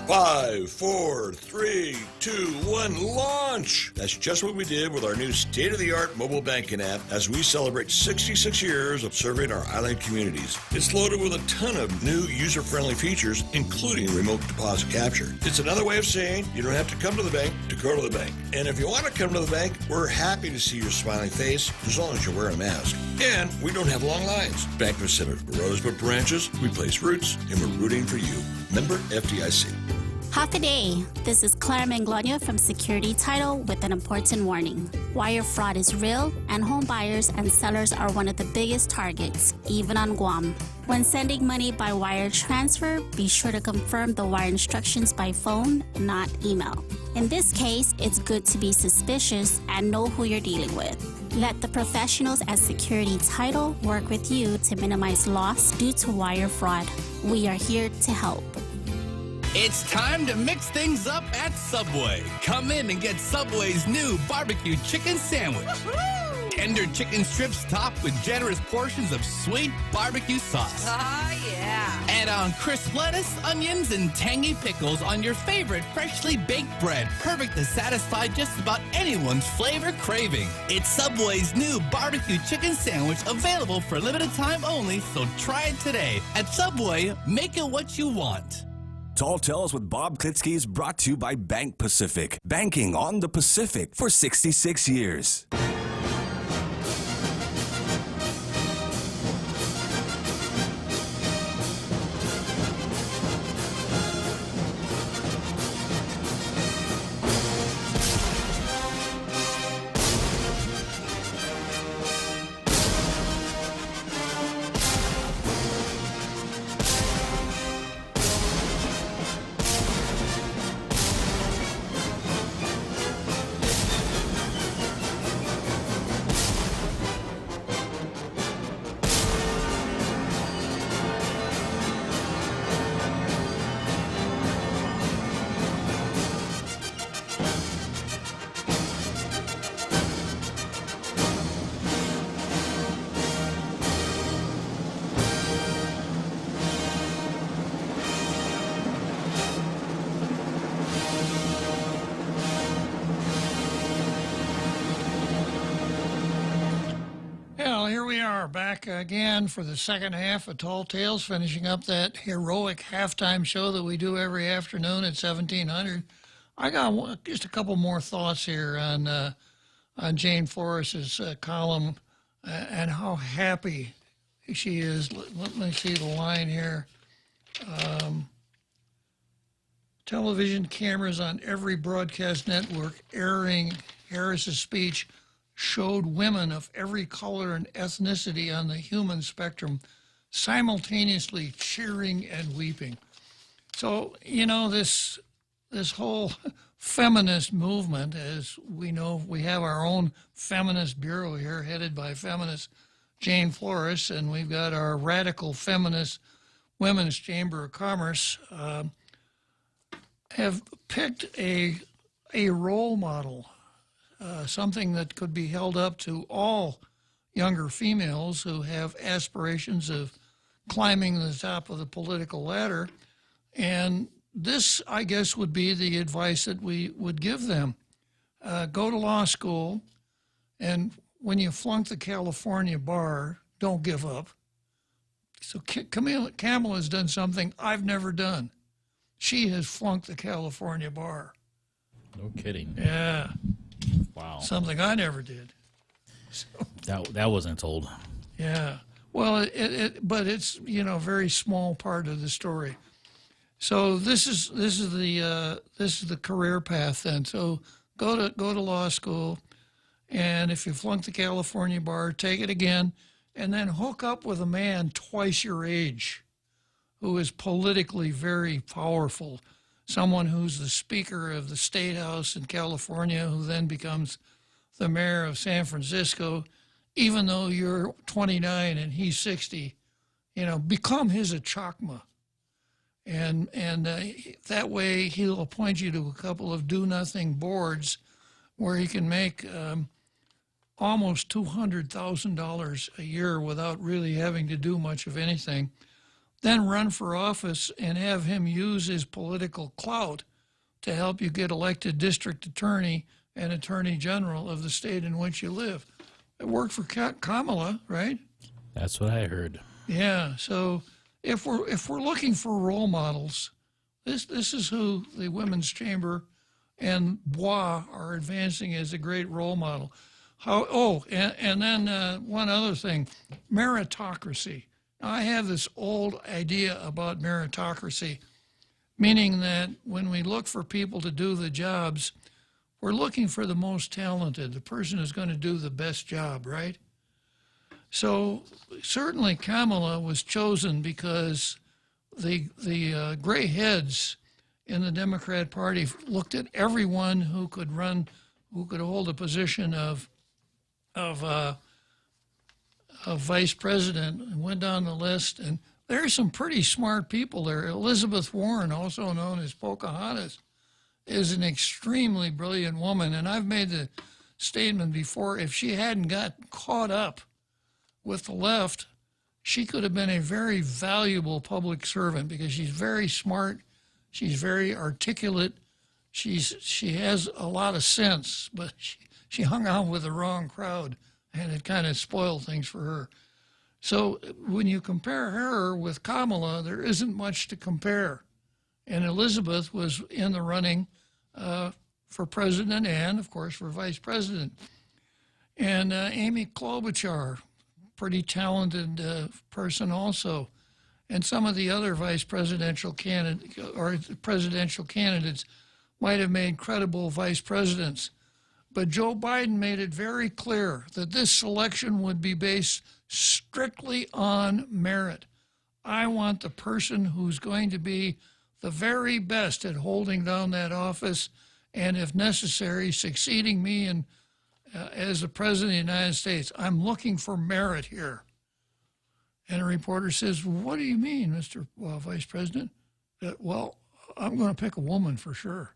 5, 4, 3, 2, 1, launch! That's just what we did with our new state-of-the-art mobile banking app as we celebrate 66 years of serving our island communities. It's loaded with a ton of new user-friendly features, including remote deposit capture. It's another way of saying you don't have to come to the bank to go to the bank. And if you want to come to the bank, we're happy to see your smiling face as long as you're wearing a mask. And we don't have long lines. Bank Pacific grows but branches, we place roots, and we're rooting for you. Member FDIC. Half a day. This is Claire Manglonia from Security Title with an important warning. Wire fraud is real, and home buyers and sellers are one of the biggest targets, even on Guam. When sending money by wire transfer, be sure to confirm the wire instructions by phone, not email. In this case, it's good to be suspicious and know who you're dealing with. Let the professionals at Security Title work with you to minimize loss due to wire fraud. We are here to help. It's time to mix things up at Subway. Come in and get Subway's new barbecue chicken sandwich. Tender chicken strips topped with generous portions of sweet barbecue sauce. Oh, yeah. Add on crisp lettuce, onions, and tangy pickles on your favorite freshly baked bread. Perfect to satisfy just about anyone's flavor craving. It's Subway's new barbecue chicken sandwich, available for limited time only, so try it today. At Subway, make it what you want. Tall Tales with Bob Klitzkie is brought to you by Bank Pacific. Banking on the Pacific for 66 years. Here we are back again for the second half of Tall Tales, finishing up that heroic halftime show that we do every afternoon at 1700. I got just a couple more thoughts here on Jane Flores' column and how happy she is. Let me see the line here. Television cameras on every broadcast network airing Harris's speech showed women of every color and ethnicity on the human spectrum simultaneously cheering and weeping. So, you know, this whole feminist movement, as we know, we have our own feminist bureau here headed by feminist Jane Flores, and we've got our radical feminist Women's Chamber of Commerce, have picked a role model, something that could be held up to all younger females who have aspirations of climbing the top of the political ladder. And this, I guess, would be the advice that we would give them. Go to law school, and when you flunk the California bar, don't give up. So Kamala has done something I've never done. She has flunked the California bar. No kidding. Yeah. Wow. Something I never did. So, that wasn't told. yeah. Well, but it's a very small part of the story. So this is the career path then. So go to law school, and if you flunk the California bar, take it again, and then hook up with a man twice your age, who is politically very powerful. Someone who's the Speaker of the State House in California, who then becomes the mayor of San Francisco, even though you're 29 and he's 60, become his achakma. And that way he'll appoint you to a couple of do-nothing boards where he can make almost $200,000 a year without really having to do much of anything. Then run for office and have him use his political clout to help you get elected district attorney and attorney general of the state in which you live. It worked for Kamala, right? That's what I heard. Yeah. So if we're looking for role models, this is who the Women's Chamber and Bois are advancing as a great role model. And then one other thing, meritocracy. Now, I have this old idea about meritocracy, meaning that when we look for people to do the jobs, we're looking for the most talented, the person who's going to do the best job, right? So certainly Kamala was chosen because the gray heads in the Democrat Party looked at everyone who could hold a position of vice president, and went down the list, and there's some pretty smart people there. Elizabeth Warren, also known as Pocahontas, is an extremely brilliant woman, and I've made the statement before, if she hadn't got caught up with the left, she could have been a very valuable public servant because she's very smart, she's very articulate, she has a lot of sense, but she hung out with the wrong crowd, and it kind of spoiled things for her. So when you compare her with Kamala, there isn't much to compare. And Elizabeth was in the running for president and, of course, for vice president. And Amy Klobuchar, pretty talented person also. And some of the other vice presidential candidates might have made credible vice presidents. But Joe Biden made it very clear that this selection would be based strictly on merit. I want the person who's going to be the very best at holding down that office and, if necessary, succeeding me as the President of the United States. I'm looking for merit here. And a reporter says, well, what do you mean, Mr. Vice President? Well, I'm going to pick a woman for sure.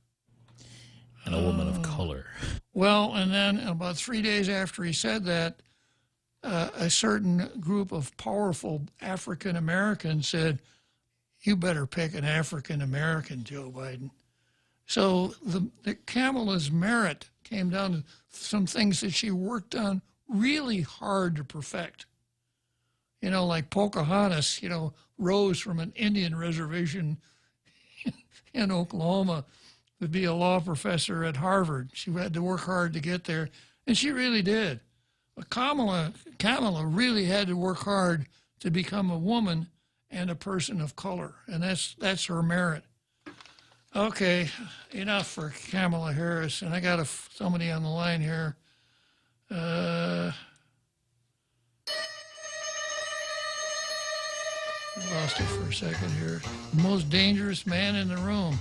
And a woman of color. Well, and then about 3 days after he said that, a certain group of powerful African Americans said, you better pick an African American, Joe Biden. So the Kamala's merit came down to some things that she worked on really hard to perfect. Like Pocahontas, rose from an Indian reservation in Oklahoma to be a law professor at Harvard. She had to work hard to get there, and she really did. But Kamala really had to work hard to become a woman and a person of color, and that's her merit. Okay, enough for Kamala Harris, and I got somebody on the line here. Lost it for a second here. The most dangerous man in the room.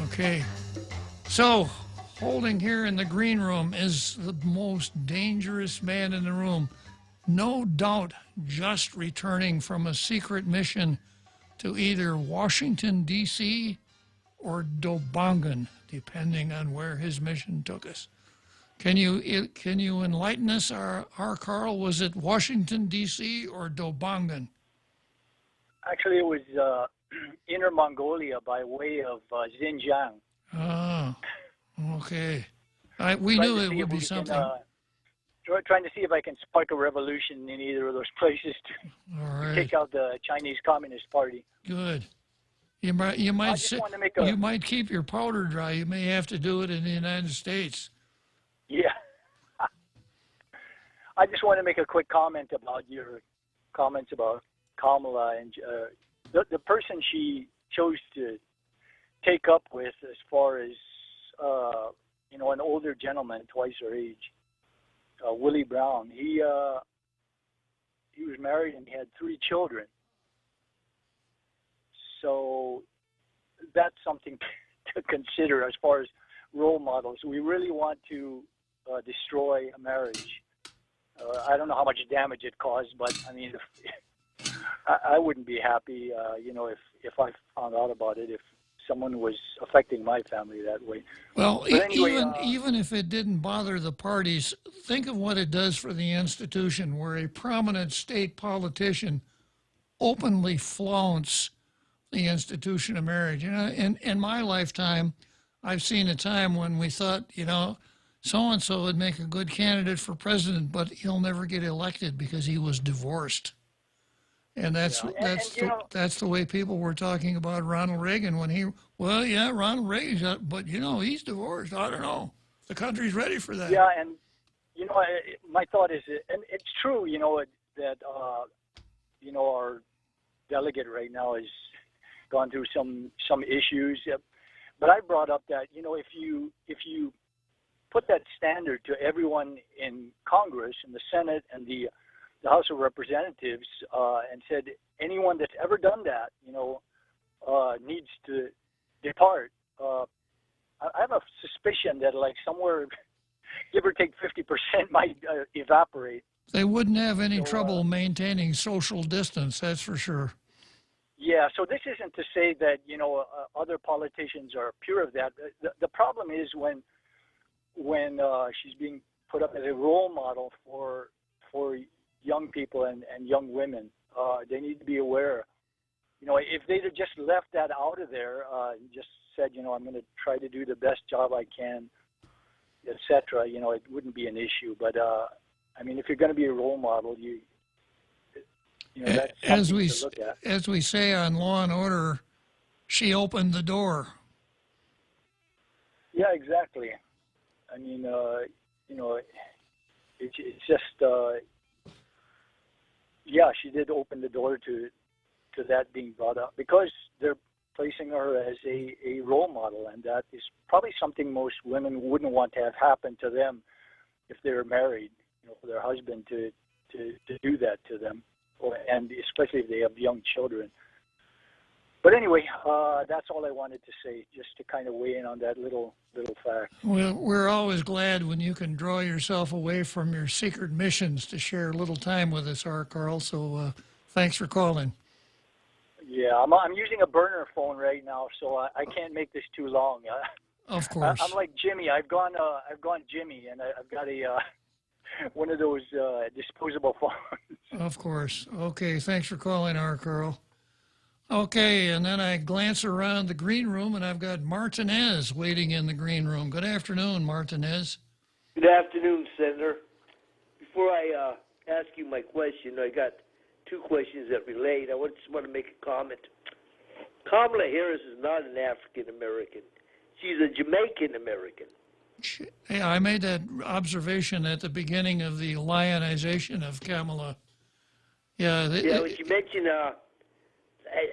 Okay, so holding here in the green room is the most dangerous man in the room. No doubt just returning from a secret mission to either Washington, D.C. or Dobangan, depending on where his mission took us. Can you enlighten us, our Carl? Was it Washington, D.C. or Dobangan? Actually, it was Inner Mongolia by way of Xinjiang. Ah, okay. We knew it would be something. Trying to see if I can spark a revolution in either of those places to take out the Chinese Communist Party. Good. You might I just want to make a, you might keep your powder dry. You may have to do it in the United States. yeah. I just want to make a quick comment about your comments about Kamala and the person she chose to take up with, as far as an older gentleman, twice her age, Willie Brown. He was married and he had 3 children. So that's something to consider as far as role models. We really want to destroy a marriage. I don't know how much damage it caused, but I mean, I wouldn't be happy, if I found out about it, if someone was affecting my family that way. Well, but anyway, even if it didn't bother the parties, think of what it does for the institution, where a prominent state politician openly flaunts the institution of marriage. In my lifetime, I've seen a time when we thought, so-and-so would make a good candidate for president, but he'll never get elected because he was divorced. And that's the way people were talking about Ronald Reagan when Ronald Reagan, but he's divorced. I don't know. The country's ready for that. Yeah, and my thought is, and it's true, that our delegate right now has gone through some issues. But I brought up that if you put that standard to everyone in Congress, in the Senate, and the House of Representatives, and said anyone that's ever done that, needs to depart. I have a suspicion that somewhere, give or take 50%, might evaporate. They wouldn't have any trouble maintaining social distance, that's for sure. Yeah, so this isn't to say that, other politicians are pure of that. The problem is when she's being put up as a role model for young people and young women. They need to be aware. If they'd have just left that out of there, and just said, I'm going to try to do the best job I can, etc., it wouldn't be an issue. But, if you're going to be a role model, that's something to look at. As we say on Law and Order, she opened the door. Yeah, exactly. It's just, she did open the door to that being brought up, because they're placing her as a role model, and that is probably something most women wouldn't want to have happen to them if they were married, for their husband to do that to them, and especially if they have young children. But anyway, that's all I wanted to say, just to kind of weigh in on that little fact. Well, we're always glad when you can draw yourself away from your secret missions to share a little time with us, Carl. So thanks for calling. Yeah, I'm using a burner phone right now, so I can't make this too long. Of course. I'm like Jimmy. I've gone Jimmy, and I've got a one of those disposable phones. Of course. Okay, thanks for calling, Carl. Okay, and then I glance around the green room, and I've got Martinez waiting in the green room. Good afternoon, Martinez. Good afternoon, Senator. Before I ask you my question, I got 2 questions that relate. I just want to make a comment. Kamala Harris is not an African American. She's a Jamaican American. Yeah, I made that observation at the beginning of the lionization of Kamala. Yeah. When you mentioned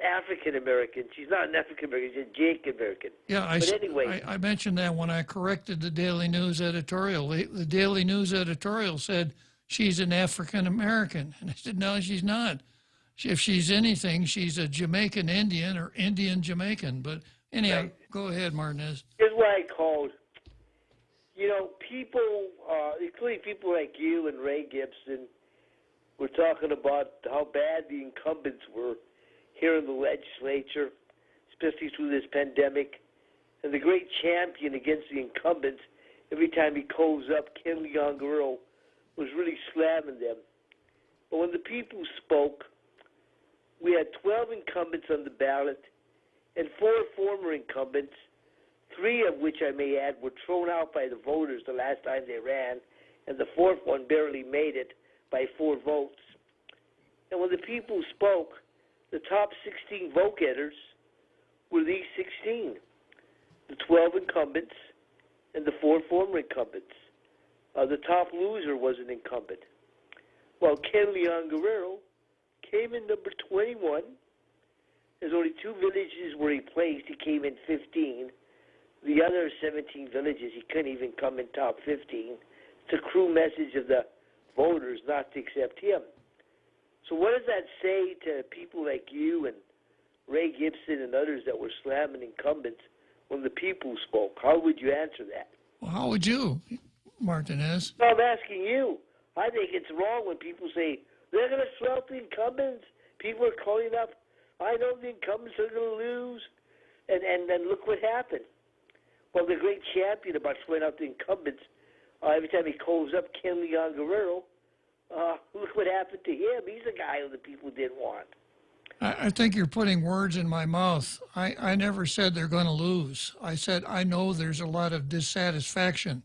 African American, she's not an African American. She's a Jamaican American. Yeah, I mentioned that when I corrected the Daily News editorial. The Daily News editorial said she's an African American, and I said no, she's not. If she's anything, she's a Jamaican Indian or Indian Jamaican. But anyhow, right. Go ahead, Martinez. Here's what I called. People, including people like you and Ray Gibson, were talking about how bad the incumbents were here in the legislature, especially through this pandemic. And the great champion against the incumbents, every time he calls up, Ken Leon Guerrero, was really slamming them. But when the people spoke, we had 12 incumbents on the ballot and 4 former incumbents, 3 of which I may add were thrown out by the voters the last time they ran, and the 4th one barely made it by 4 votes. And when the people spoke, the top 16 vote getters were these 16, the 12 incumbents and the 4 former incumbents. The top loser was an incumbent. While Ken Leon Guerrero came in number 21. There's only 2 villages where he placed. He came in 15. The other 17 villages, he couldn't even come in top 15. It's a cruel message of the voters not to accept him. So what does that say to people like you and Ray Gibson and others that were slamming incumbents when the people spoke? How would you answer that? Well, how would you, Martinez? No, I'm asking you. I think it's wrong when people say, they're going to swell the incumbents. People are calling up, I know the incumbents are going to lose. And then look what happened. Well, the great champion about sweating out the incumbents, every time he calls up Ken Leon Guerrero, look what happened to him. He's a guy who the people didn't want. I think you're putting words in my mouth. I never said they're going to lose. I said I know there's a lot of dissatisfaction.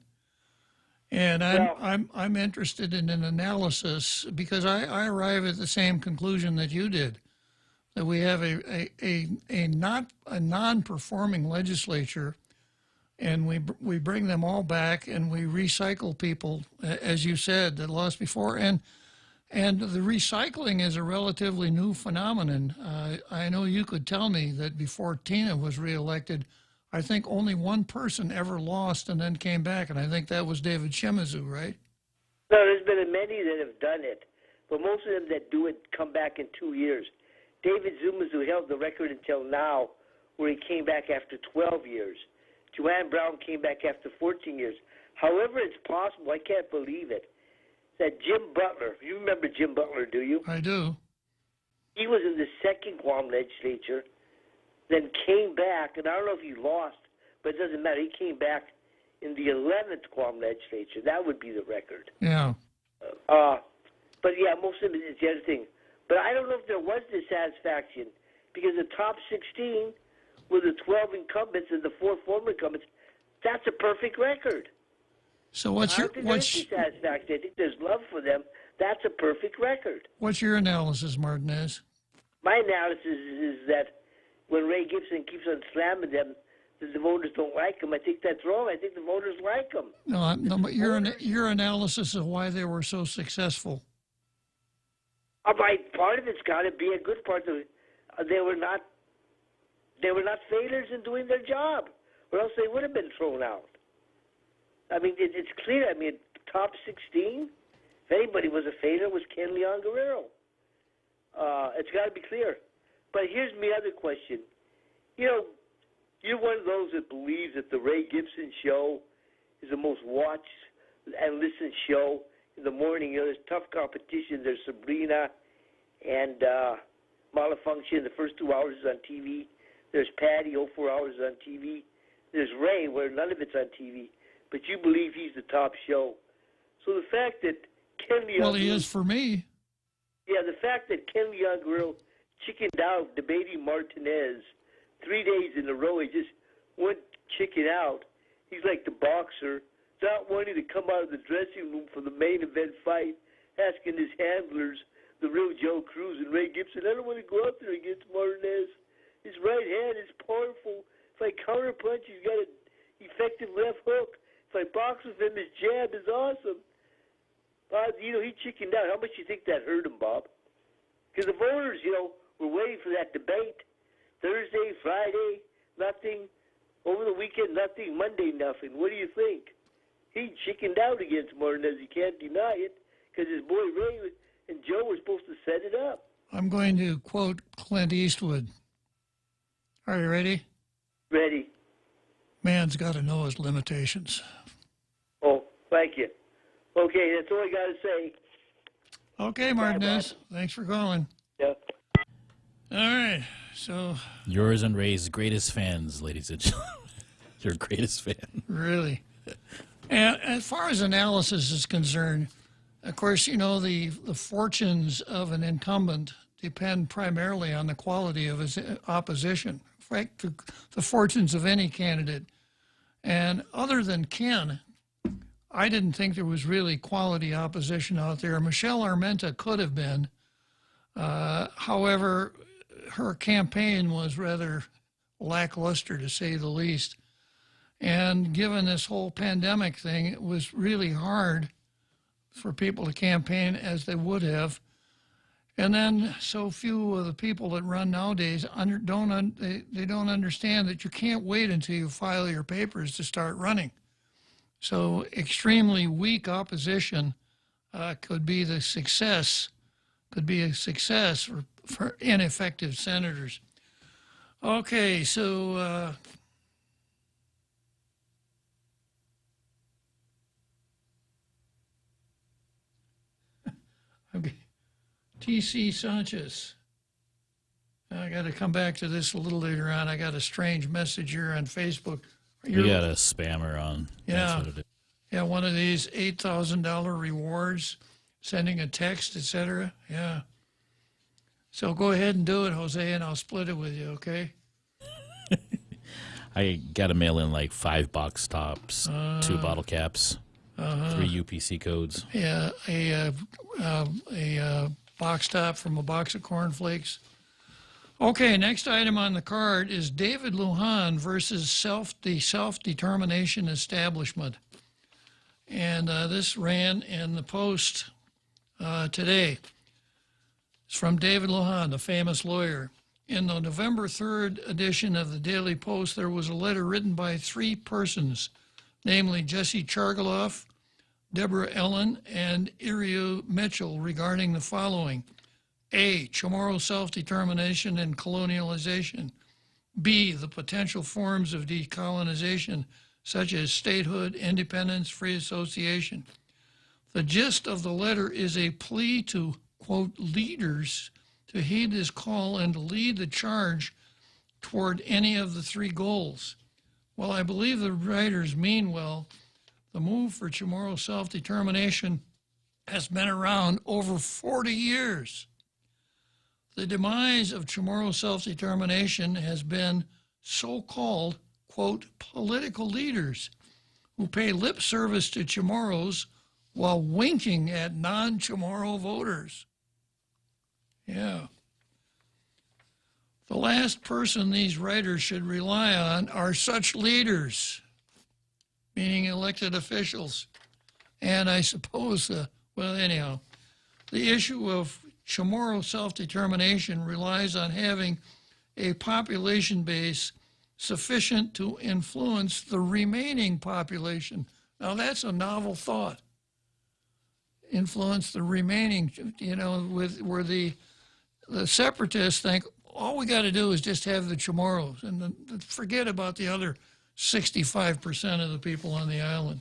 And I'm interested in an analysis because I arrive at the same conclusion that you did, that we have a non-performing legislature, and we bring them all back and we recycle people, as you said, that lost before, and the recycling is a relatively new phenomenon. I know you could tell me that before Tina was reelected, I think only one person ever lost and then came back, and I think that was David Shimizu, right? No, there's been many that have done it, but most of them that do it come back in 2 years. David Shimizu held the record until now, where he came back after 12 years. Joanne Brown came back after 14 years. However, it's possible, I can't believe it, that Jim Butler, you remember Jim Butler, do you? I do. He was in the second Guam legislature, then came back, and I don't know if he lost, but it doesn't matter. He came back in the 11th Guam legislature. That would be the record. Yeah. But yeah, most of it is the other thing. But I don't know if there was dissatisfaction, because the top 16 were the 12 incumbents and the 4 former incumbents. That's a perfect record. So what's your dissatisfaction? I think there's love for them. That's a perfect record. What's your analysis, Martinez? My analysis is that when Ray Gibson keeps on slamming them, that the voters don't like him. I think that's wrong. I think the voters like him. No, but your analysis of why they were so successful. Part of it's got to be a good part of it. They were not failures in doing their job, or else they would have been thrown out. I mean, it's clear. I mean, top 16, if anybody was a failure, it was Ken Leon Guerrero. It's got to be clear. But here's my other question. You know, you're one of those that believes that the Ray Gibson show is the most watched and listened show in the morning. You know, there's tough competition. There's Sabrina and Malfunction. The first 2 hours is on TV. There's Patty, 4 hours on TV. There's Ray, where none of it's on TV. But you believe he's the top show. So the fact that Ken Leon... Well, he is for me. Yeah, the fact that Ken Leon Guerrero chickened out debating Martinez 3 days in a row, he just went chicken out. He's like the boxer, not wanting to come out of the dressing room for the main event fight, asking his handlers, the real Joe Cruz and Ray Gibson, I don't want to go out there against Martinez. His right hand is powerful. If I counterpunch, he's got an effective left hook. If I box with him, his jab is awesome. You know, he chickened out. How much do you think that hurt him, Bob? Because the voters, you know, were waiting for that debate. Thursday, Friday, nothing. Over the weekend, nothing. Monday, nothing. What do you think? He chickened out against Martinez. You can't deny it, because his boy Ray and Joe were supposed to set it up. I'm going to quote Clint Eastwood. Are you ready? Ready. Man's got to know his limitations. Oh, thank you. Okay, that's all I got to say. Okay, Martinez. Thanks for calling. Yeah. All right, so... Yours and Ray's greatest fans, ladies and gentlemen. Your greatest fan. Really. And as far as analysis is concerned, of course, you know, the fortunes of an incumbent depend primarily on the quality of his opposition. In fact, the fortunes of any candidate. And other than Ken, I didn't think there was really quality opposition out there. Michelle Armenta could have been. However, her campaign was rather lackluster, to say the least. And given this whole pandemic thing, it was really hard for people to campaign as they would have. And then so few of the people that run nowadays don't understand that you can't wait until you file your papers to start running. So extremely weak opposition could be a success for ineffective senators. Okay, so okay. T.C. Sanchez. I got to come back to this a little later on. I got a strange message here on Facebook. You got a spammer on. Yeah. That's what it is. Yeah, one of these $8,000 rewards, sending a text, etc. Yeah. So go ahead and do it, Jose, and I'll split it with you, okay? I got to mail in like 5 box tops, 2 bottle caps, 3 UPC codes. Yeah, a box top from a box of cornflakes. Okay, next item on the card is David Lujan versus the Self-Determination Establishment. And this ran in the Post today. It's from David Lujan, the famous lawyer. In the November 3rd edition of the Daily Post, there was a letter written by 3 persons, namely Jesse Chargaloff, Deborah Ellen, and Iriu Mitchell, regarding the following. A, Chamorro self-determination and colonialization. B, the potential forms of decolonization, such as statehood, independence, free association. The gist of the letter is a plea to, quote, leaders to heed this call and to lead the charge toward any of the 3 goals. While I believe the writers mean well, the move for Chamorro self-determination has been around over 40 years. The demise of Chamorro self-determination has been so-called, quote, political leaders who pay lip service to Chamorros while winking at non-Chamorro voters. Yeah. The last person these writers should rely on are such leaders, meaning elected officials. And I suppose, well, anyhow, the issue of Chamorro self-determination relies on having a population base sufficient to influence the remaining population. Now, that's a novel thought. Influence the remaining, where the separatists think, all we got to do is just have the Chamorros and forget about the other 65% of the people on the island.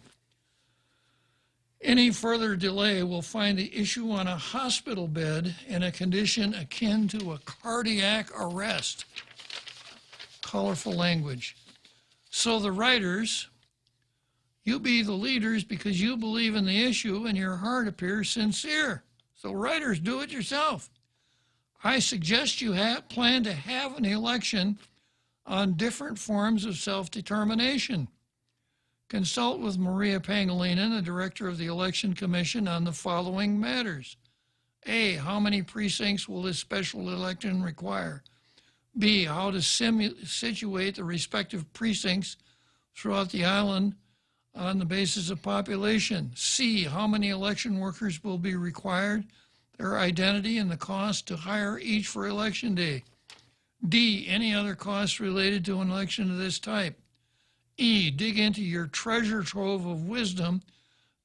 Any further delay will find the issue on a hospital bed in a condition akin to a cardiac arrest. Colorful language. So the writers, you be the leaders because you believe in the issue and your heart appears sincere. So writers, do it yourself. I suggest you plan to have an election on different forms of self-determination. Consult with Maria Pangilinan, the director of the Election Commission, on the following matters. A, how many precincts will this special election require? B, how to situate the respective precincts throughout the island on the basis of population. C, how many election workers will be required, their identity, and the cost to hire each for election day. D, any other costs related to an election of this type. E, dig into your treasure trove of wisdom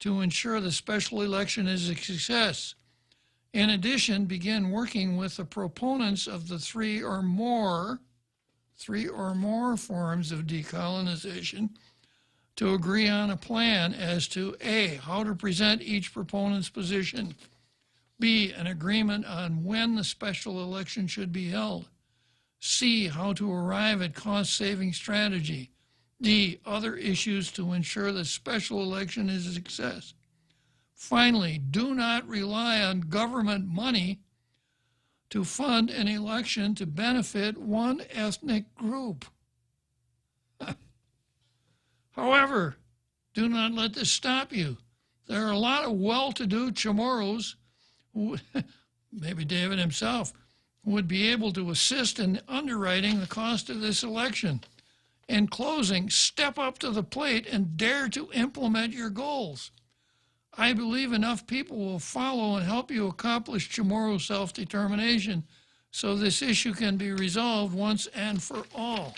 to ensure the special election is a success. In addition, begin working with the proponents of the 3 or more forms of decolonization to agree on a plan as to A, how to present each proponent's position, B, an agreement on when the special election should be held, C, how to arrive at cost-saving strategy, D, other issues to ensure the special election is a success. Finally, do not rely on government money to fund an election to benefit one ethnic group. However, do not let this stop you. There are a lot of well-to-do Chamorros, who, maybe David himself, would be able to assist in underwriting the cost of this election. In closing, step up to the plate and dare to implement your goals. I believe enough people will follow and help you accomplish Chamorro self-determination so this issue can be resolved once and for all.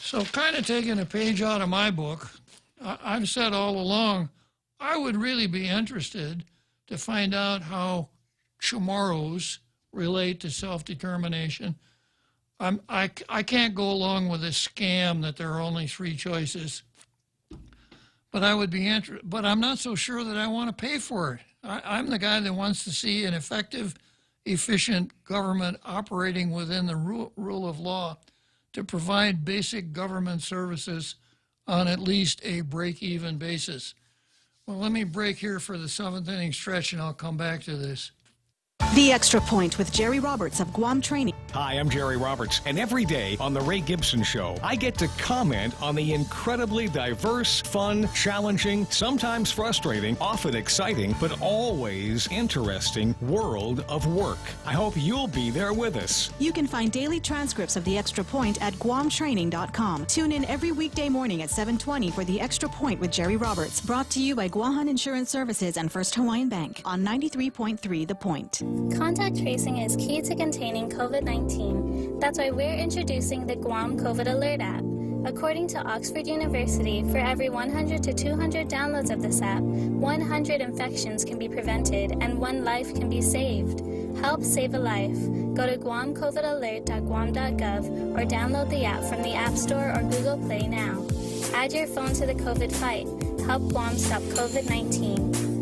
So kind of taking a page out of my book, I've said all along, I would really be interested to find out how Chamorros relate to self-determination. I can't go along with this scam that there are only three choices. But I would be interested, but I'm not so sure that I want to pay for it. I'm the guy that wants to see an effective, efficient government operating within the rule of law to provide basic government services on at least a break-even basis. Well, let me break here for the seventh inning stretch, and I'll come back to this. The Extra Point with Jerry Roberts of Guam Training. Hi, I'm Jerry Roberts, and every day on The Ray Gibson Show, I get to comment on the incredibly diverse, fun, challenging, sometimes frustrating, often exciting, but always interesting world of work. I hope you'll be there with us. You can find daily transcripts of The Extra Point at guamtraining.com. Tune in every weekday morning at 7:20 for The Extra Point with Jerry Roberts, brought to you by Guahan Insurance Services and First Hawaiian Bank on 93.3 The Point. Contact tracing is key to containing COVID-19. That's why we're introducing the Guam COVID Alert app. According to Oxford University, for every 100 to 200 downloads of this app, 100 infections can be prevented and 1 life can be saved. Help save a life. Go to guamcovidalert.guam.gov or download the app from the App Store or Google Play now. Add your phone to the COVID fight. Help Guam stop COVID-19.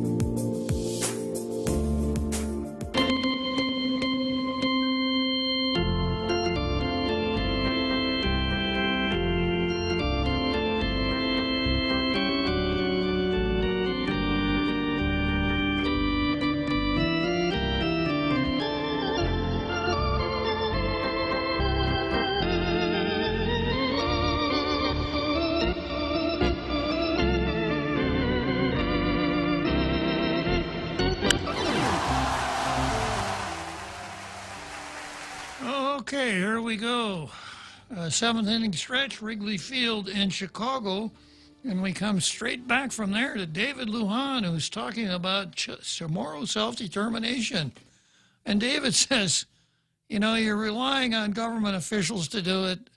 Okay, here we go. Seventh inning stretch, Wrigley Field in Chicago. And we come straight back from there to David Lujan, who's talking about Chamorro self-determination. And David says, you know, you're relying on government officials to do it.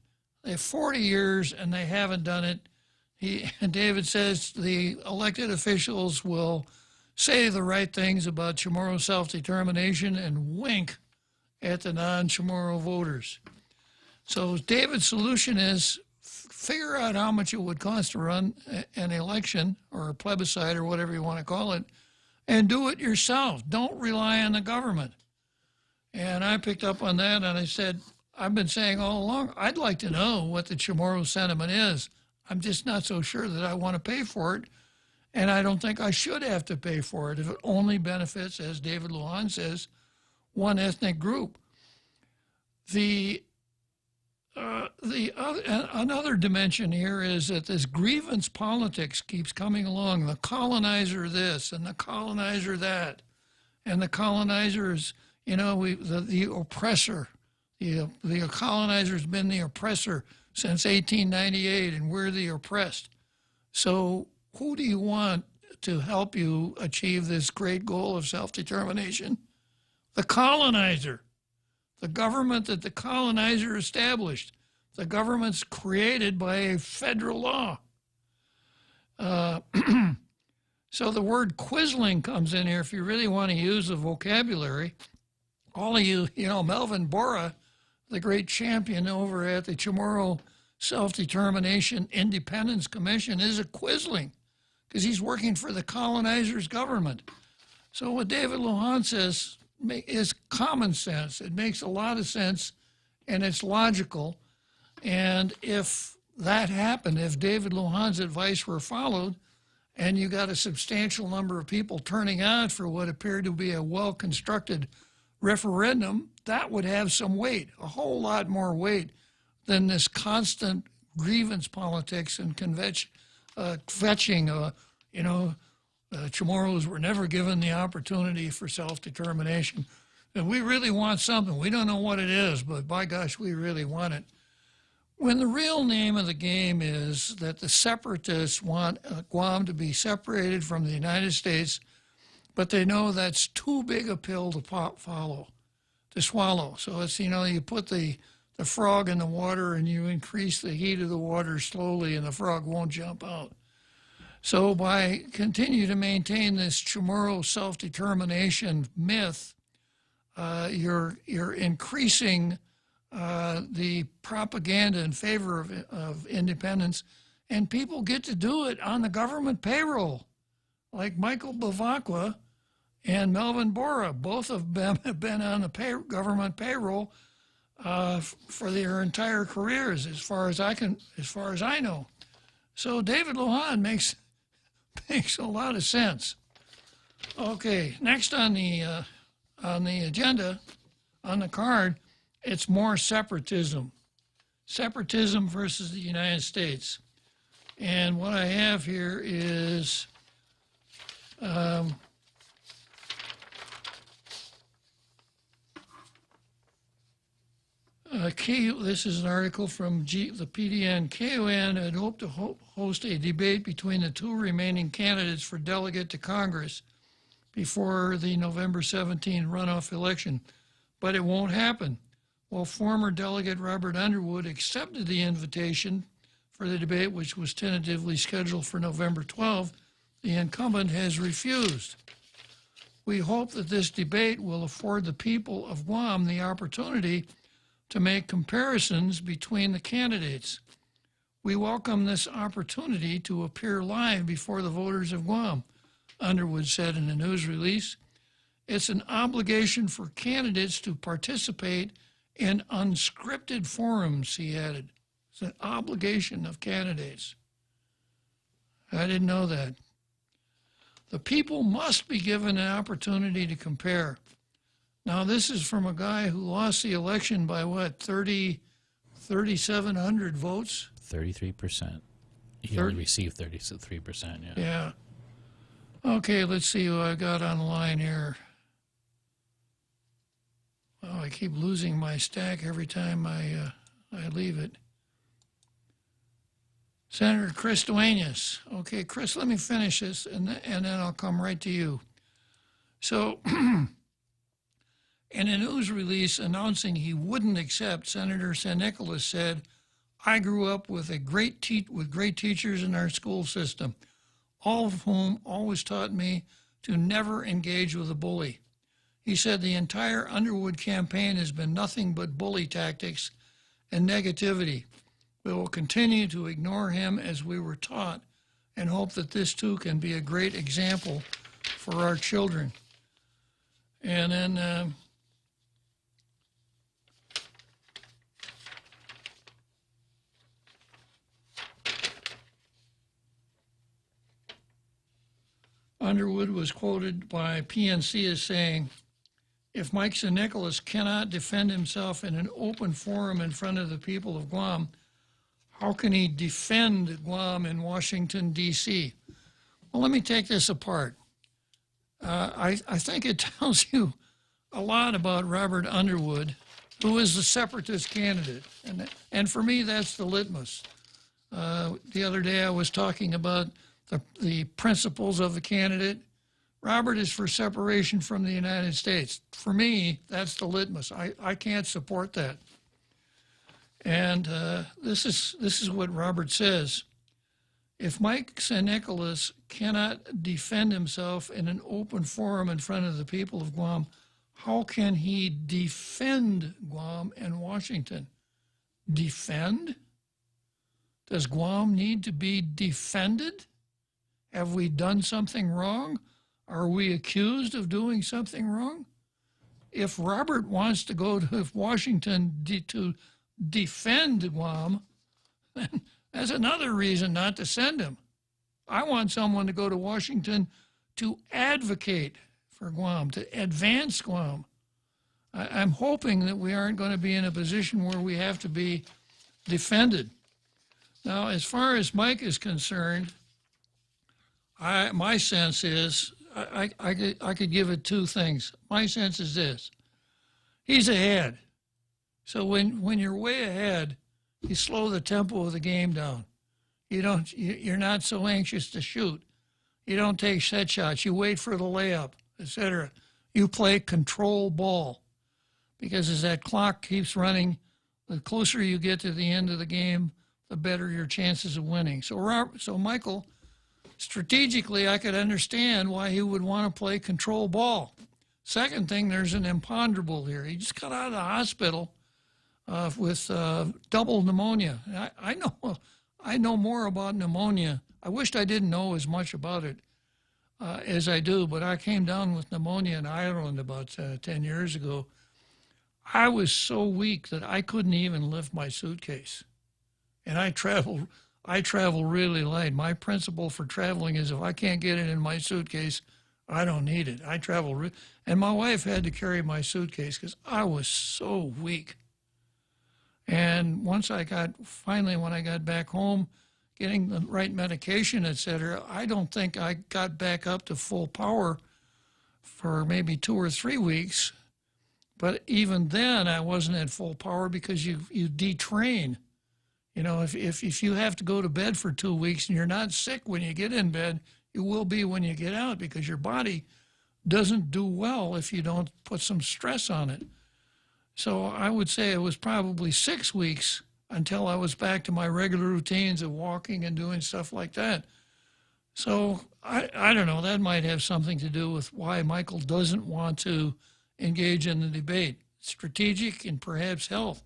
They have 40 years and they haven't done it. And David says the elected officials will say the right things about Chamorro self-determination and wink at the non-Chamorro voters. So David's solution is figure out how much it would cost to run an election or a plebiscite or whatever you want to call it, and do it yourself. Don't rely on the government. And I picked up on that, and I said, I've been saying all along, I'd like to know what the Chamorro sentiment is. I'm just not so sure that I want to pay for it, and I don't think I should have to pay for it if it only benefits, as David Lujan says, one ethnic group. Another dimension here is that this grievance politics keeps coming along. The colonizer this and the colonizer that, and the colonizers, you know, the oppressor. The colonizer's been the oppressor since 1898, and we're the oppressed. So who do you want to help you achieve this great goal of self-determination? The colonizer, the government that the colonizer established. The government's created by a federal law. So the word quisling comes in here if you really want to use the vocabulary. All of you, you know, Melvin Bora, the great champion over at the Chamorro Self-Determination Independence Commission, is a quisling because he's working for the colonizer's government. So what David Lujan says is common sense. It makes a lot of sense, and it's logical. And if that happened, if David Lujan's advice were followed, and you got a substantial number of people turning out for what appeared to be a well-constructed referendum, that would have some weight, a whole lot more weight than this constant grievance politics and fetching, Chamorros were never given the opportunity for self-determination. And we really want something. We don't know what it is, but by gosh, we really want it. When the real name of the game is that the separatists want Guam to be separated from the United States, but they know that's too big a pill to swallow. So it's, you put the frog in the water and you increase the heat of the water slowly and the frog won't jump out. So by continue to maintain this Chamorro self-determination myth, you're increasing the propaganda in favor of independence, and people get to do it on the government payroll, like Michael Bavacqua and Melvin Bora. Both of them have been on the government payroll for their entire careers, as far as I know. So David Lujan makes a lot of sense. Okay, next on the agenda, on the card, it's more separatism. Separatism versus the United States. And what I have here is this is an article from the PDN. KON had hoped to host a debate between the two remaining candidates for delegate to Congress before the November 17 runoff election, but it won't happen. While former delegate Robert Underwood accepted the invitation for the debate, which was tentatively scheduled for November 12, the incumbent has refused. We hope that this debate will afford the people of Guam the opportunity to make comparisons between the candidates. We welcome this opportunity to appear live before the voters of Guam, Underwood said in a news release. It's an obligation for candidates to participate in unscripted forums, he added. It's an obligation of candidates. I didn't know that. The people must be given an opportunity to compare. Now, this is from a guy who lost the election by what, 3,700 votes? 33%. He only received 33%, yeah. Yeah. Okay, let's see who I got on the line here. Oh, I keep losing my stack every time I leave it. Senator Chris Duenas. Okay, Chris, let me finish this, and then I'll come right to you. So, in a news release announcing he wouldn't accept, Senator San Nicolas said, "I grew up with great teachers in our school system, all of whom always taught me to never engage with a bully." He said the entire Underwood campaign has been nothing but bully tactics and negativity. We will continue to ignore him as we were taught and hope that this too can be a great example for our children. And then Underwood was quoted by PNC as saying, "If Mike San Nicolas cannot defend himself in an open forum in front of the people of Guam, how can he defend Guam in Washington, D.C.?" Well, let me take this apart. I think it tells you a lot about Robert Underwood, who is the separatist candidate. And for me, that's the litmus. The other day I was talking about the principles of the candidate. Robert is for separation from the United States. For me, that's the litmus. I can't support that. And this is what Robert says. If Mike San Nicolas cannot defend himself in an open forum in front of the people of Guam, how can he defend Guam and Washington? Defend? Does Guam need to be defended? Have we done something wrong? Are we accused of doing something wrong? If Robert wants to go to Washington to defend Guam, then that's another reason not to send him. I want someone to go to Washington to advocate for Guam, to advance Guam. I'm hoping that we aren't going to be in a position where we have to be defended. Now, as far as Mike is concerned, my sense is, I could give it two things. My sense is this. He's ahead. So when you're way ahead, you slow the tempo of the game down. You're not so anxious to shoot. You don't take set shots. You wait for the layup, etc. You play control ball, because as that clock keeps running, the closer you get to the end of the game, the better your chances of winning. So Michael, strategically, I could understand why he would want to play control ball. Second thing, there's an imponderable here. He just got out of the hospital with double pneumonia. I know more about pneumonia. I wished I didn't know as much about it as I do, but I came down with pneumonia in Ireland about 10 years ago. I was so weak that I couldn't even lift my suitcase. And I travel really light. My principle for traveling is if I can't get it in my suitcase, I don't need it. I travel, and my wife had to carry my suitcase because I was so weak. And when I got back home, getting the right medication, etc., I don't think I got back up to full power for maybe 2 or 3 weeks. But even then, I wasn't at full power because you detrain. You know, if you have to go to bed for 2 weeks and you're not sick when you get in bed, you will be when you get out, because your body doesn't do well if you don't put some stress on it. So I would say it was probably 6 weeks until I was back to my regular routines of walking and doing stuff like that. So I don't know, that might have something to do with why Michael doesn't want to engage in the debate. Strategic and perhaps health.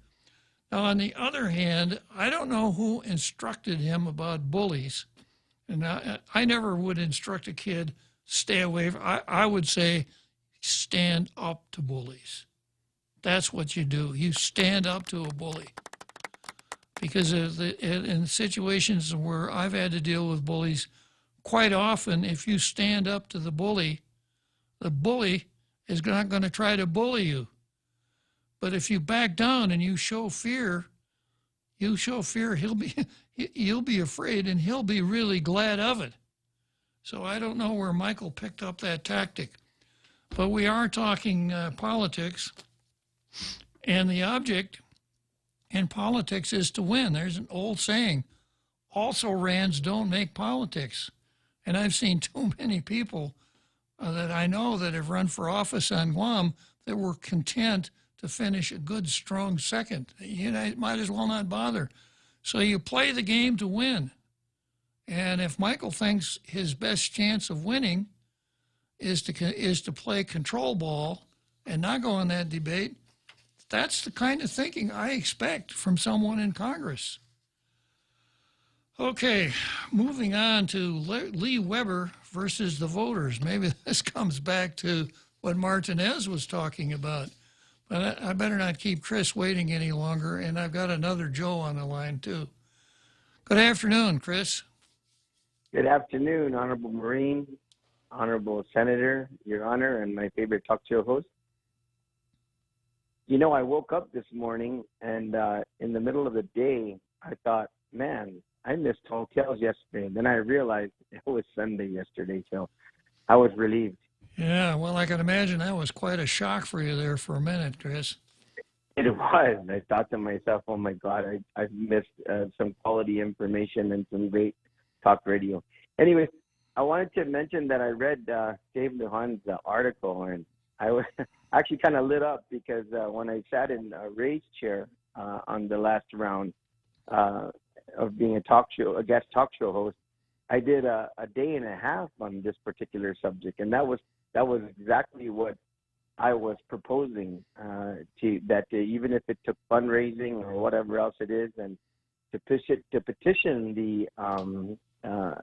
Now, on the other hand, I don't know who instructed him about bullies. And I never would instruct a kid, stay away. I would say, stand up to bullies. That's what you do. You stand up to a bully. Because in situations where I've had to deal with bullies, quite often, if you stand up to the bully is not going to try to bully you. But if you back down and you show fear, you'll be afraid, and he'll be really glad of it. So I don't know where Michael picked up that tactic. But we are talking politics, and the object in politics is to win. There's an old saying, also-rans don't make politics. And I've seen too many people that I know that have run for office on Guam that were content to finish a good, strong second. You might as well not bother. So you play the game to win. And if Michael thinks his best chance of winning is to play control ball and not go in that debate, that's the kind of thinking I expect from someone in Congress. Okay, moving on to Lee Weber versus the voters. Maybe this comes back to what Martinez was talking about. But I better not keep Chris waiting any longer, and I've got another Joe on the line, too. Good afternoon, Chris. Good afternoon, Honorable Marine, Honorable Senator, Your Honor, and my favorite talk show host. You know, I woke up this morning, and in the middle of the day, I thought, man, I missed Tall Tales yesterday. And then I realized it was Sunday yesterday, so I was relieved. Yeah, well, I can imagine that was quite a shock for you there for a minute, Chris. It was. I thought to myself, oh, my God, I've missed some quality information and some great talk radio. Anyway, I wanted to mention that I read Dave Lujan's article, and I was actually kind of lit up because when I sat in Ray's chair on the last round of being a guest talk show host, I did a day and a half on this particular subject, and that was exactly what I was proposing, that even if it took fundraising or whatever else it is, and to petition the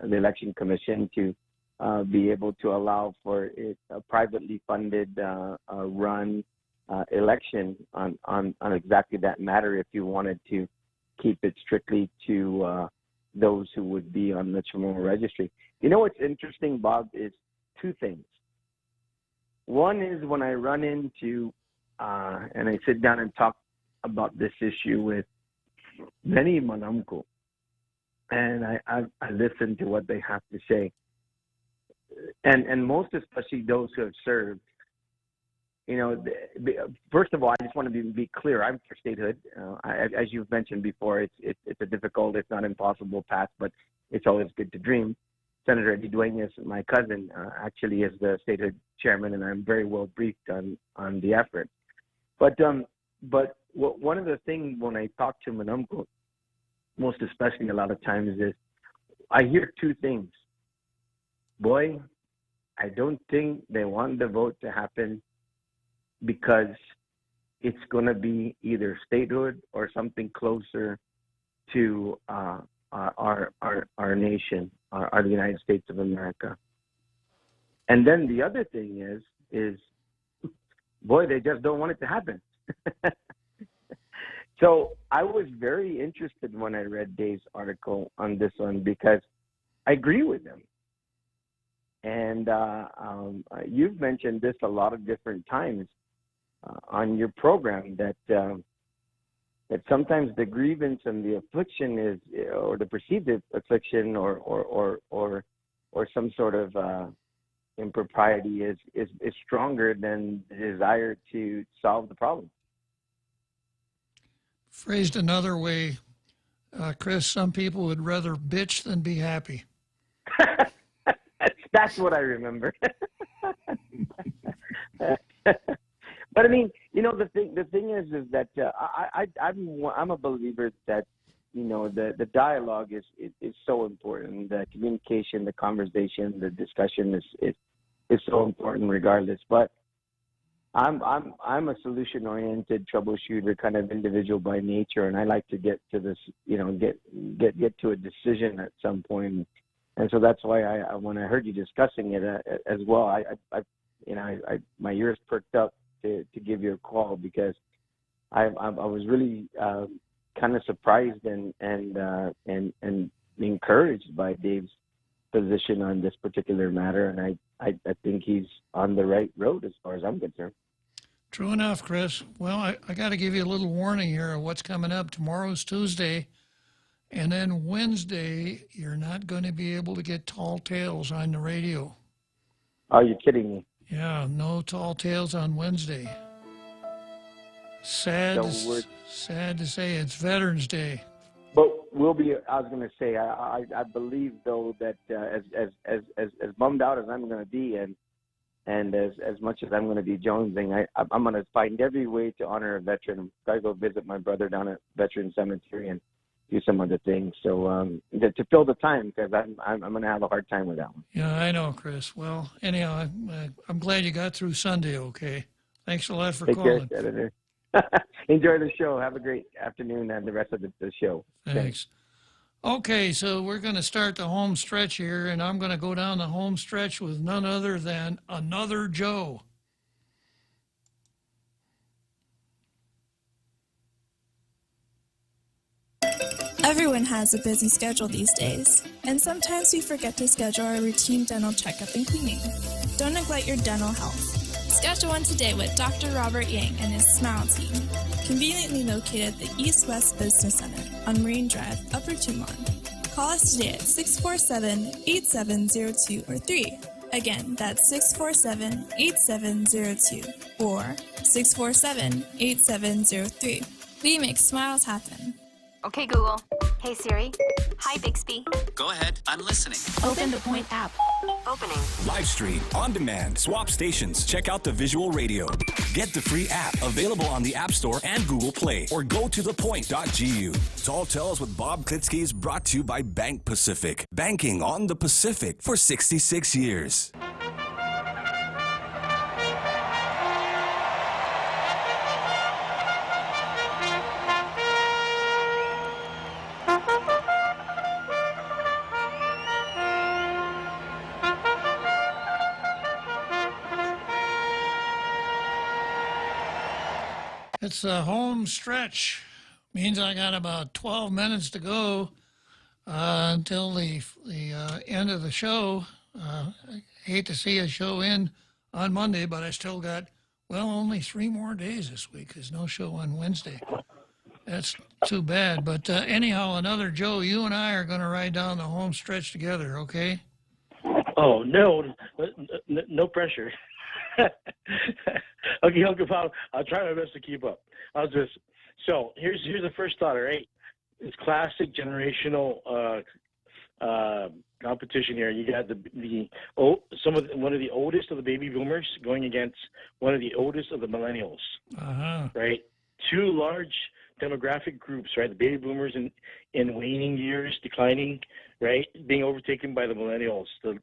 Election Commission to be able to allow for a privately funded run election on exactly that matter, if you wanted to keep it strictly to those who would be on the Chamorro registry. You know what's interesting, Bob, is two things. One is when I run into and I sit down and talk about this issue with many Manamko, and I listen to what they have to say. And most especially those who have served, first of all, I just want to be clear. I'm for statehood. As you've mentioned before, it's a difficult, it's not impossible path, but it's always good to dream. Senator Eddie Duenas, my cousin, actually is the statehood chairman, and I'm very well briefed on the effort. But one of the things when I talk to Manumco, most especially a lot of times, is I hear two things. Boy, I don't think they want the vote to happen because it's going to be either statehood or something closer to our nation, the United States of America. And then the other thing is, boy, they just don't want it to happen. So I was very interested when I read Dave's article on this one because I agree with him. And you've mentioned this a lot of different times on your program that sometimes the grievance and the affliction is, or the perceived affliction, or some sort of impropriety is stronger than the desire to solve the problem. Phrased another way, Chris, some people would rather bitch than be happy. That's what I remember. But I mean, the thing is that I'm a believer that the dialogue is so important. The communication, the conversation, the discussion is so important regardless. But I'm a solution-oriented troubleshooter kind of individual by nature, and I like to get to this, get to a decision at some point. And so that's why when I heard you discussing it as well, I my ears perked up to give you a call because I was really kind of surprised and encouraged by Dave's position on this particular matter, and I think he's on the right road as far as I'm concerned. True enough, Chris. Well, I got to give you a little warning here of what's coming up. Tomorrow's Tuesday, and then Wednesday, you're not going to be able to get Tall Tales on the radio. Are you kidding me? Yeah, no Tall Tales on Wednesday. Sad to say, it's Veterans Day. But we'll be. I was going to say, I believe though that as bummed out as I'm going to be, and as much as I'm going to be jonesing, I'm going to find every way to honor a veteran. I'm going to go visit my brother down at Veteran Cemetery and do some other things. So to fill the time, because I'm going to have a hard time with that one. Yeah, I know, Chris. Well, anyhow, I'm glad you got through Sunday okay. Thanks a lot for calling. Take care, Senator. Enjoy the show. Have a great afternoon and the rest of the show. Thanks. Okay, so we're going to start the home stretch here, and I'm going to go down the home stretch with none other than Another Joe. Everyone has a busy schedule these days, and sometimes we forget to schedule our routine dental checkup and cleaning. Don't neglect your dental health. Schedule one today with Dr. Robert Yang and his Smile Team, conveniently located at the East West Business Center on Marine Drive, Upper Tumon. Call us today at 647-8702 or 3. Again, that's 647-8702 or 647-8703. We make smiles happen. Okay, Google. Hey, Siri. Hi, Bixby. Go ahead. I'm listening. Open the Point app. Opening. Live stream, on demand, swap stations. Check out the visual radio. Get the free app available on the App Store and Google Play, or go to thepoint.gu. Tall Tales with Bob Klitzkie is brought to you by Bank Pacific. Banking on the Pacific for 66 years. It's the home stretch. Means I got about 12 minutes to go until the end of the show. I hate to see a show end on Monday, but I still got, only 3 more days this week. There's no show on Wednesday. That's too bad. But anyhow, Another Joe, you and I are going to ride down the home stretch together, okay? Oh, no pressure. Okay, I'll try my best to keep up. So here's the first thought. All right, it's classic generational competition here. You got one of the oldest of the baby boomers going against one of the oldest of the millennials. Right, two large demographic groups. Right, the baby boomers in waning years, declining. Right, being overtaken by the millennials, the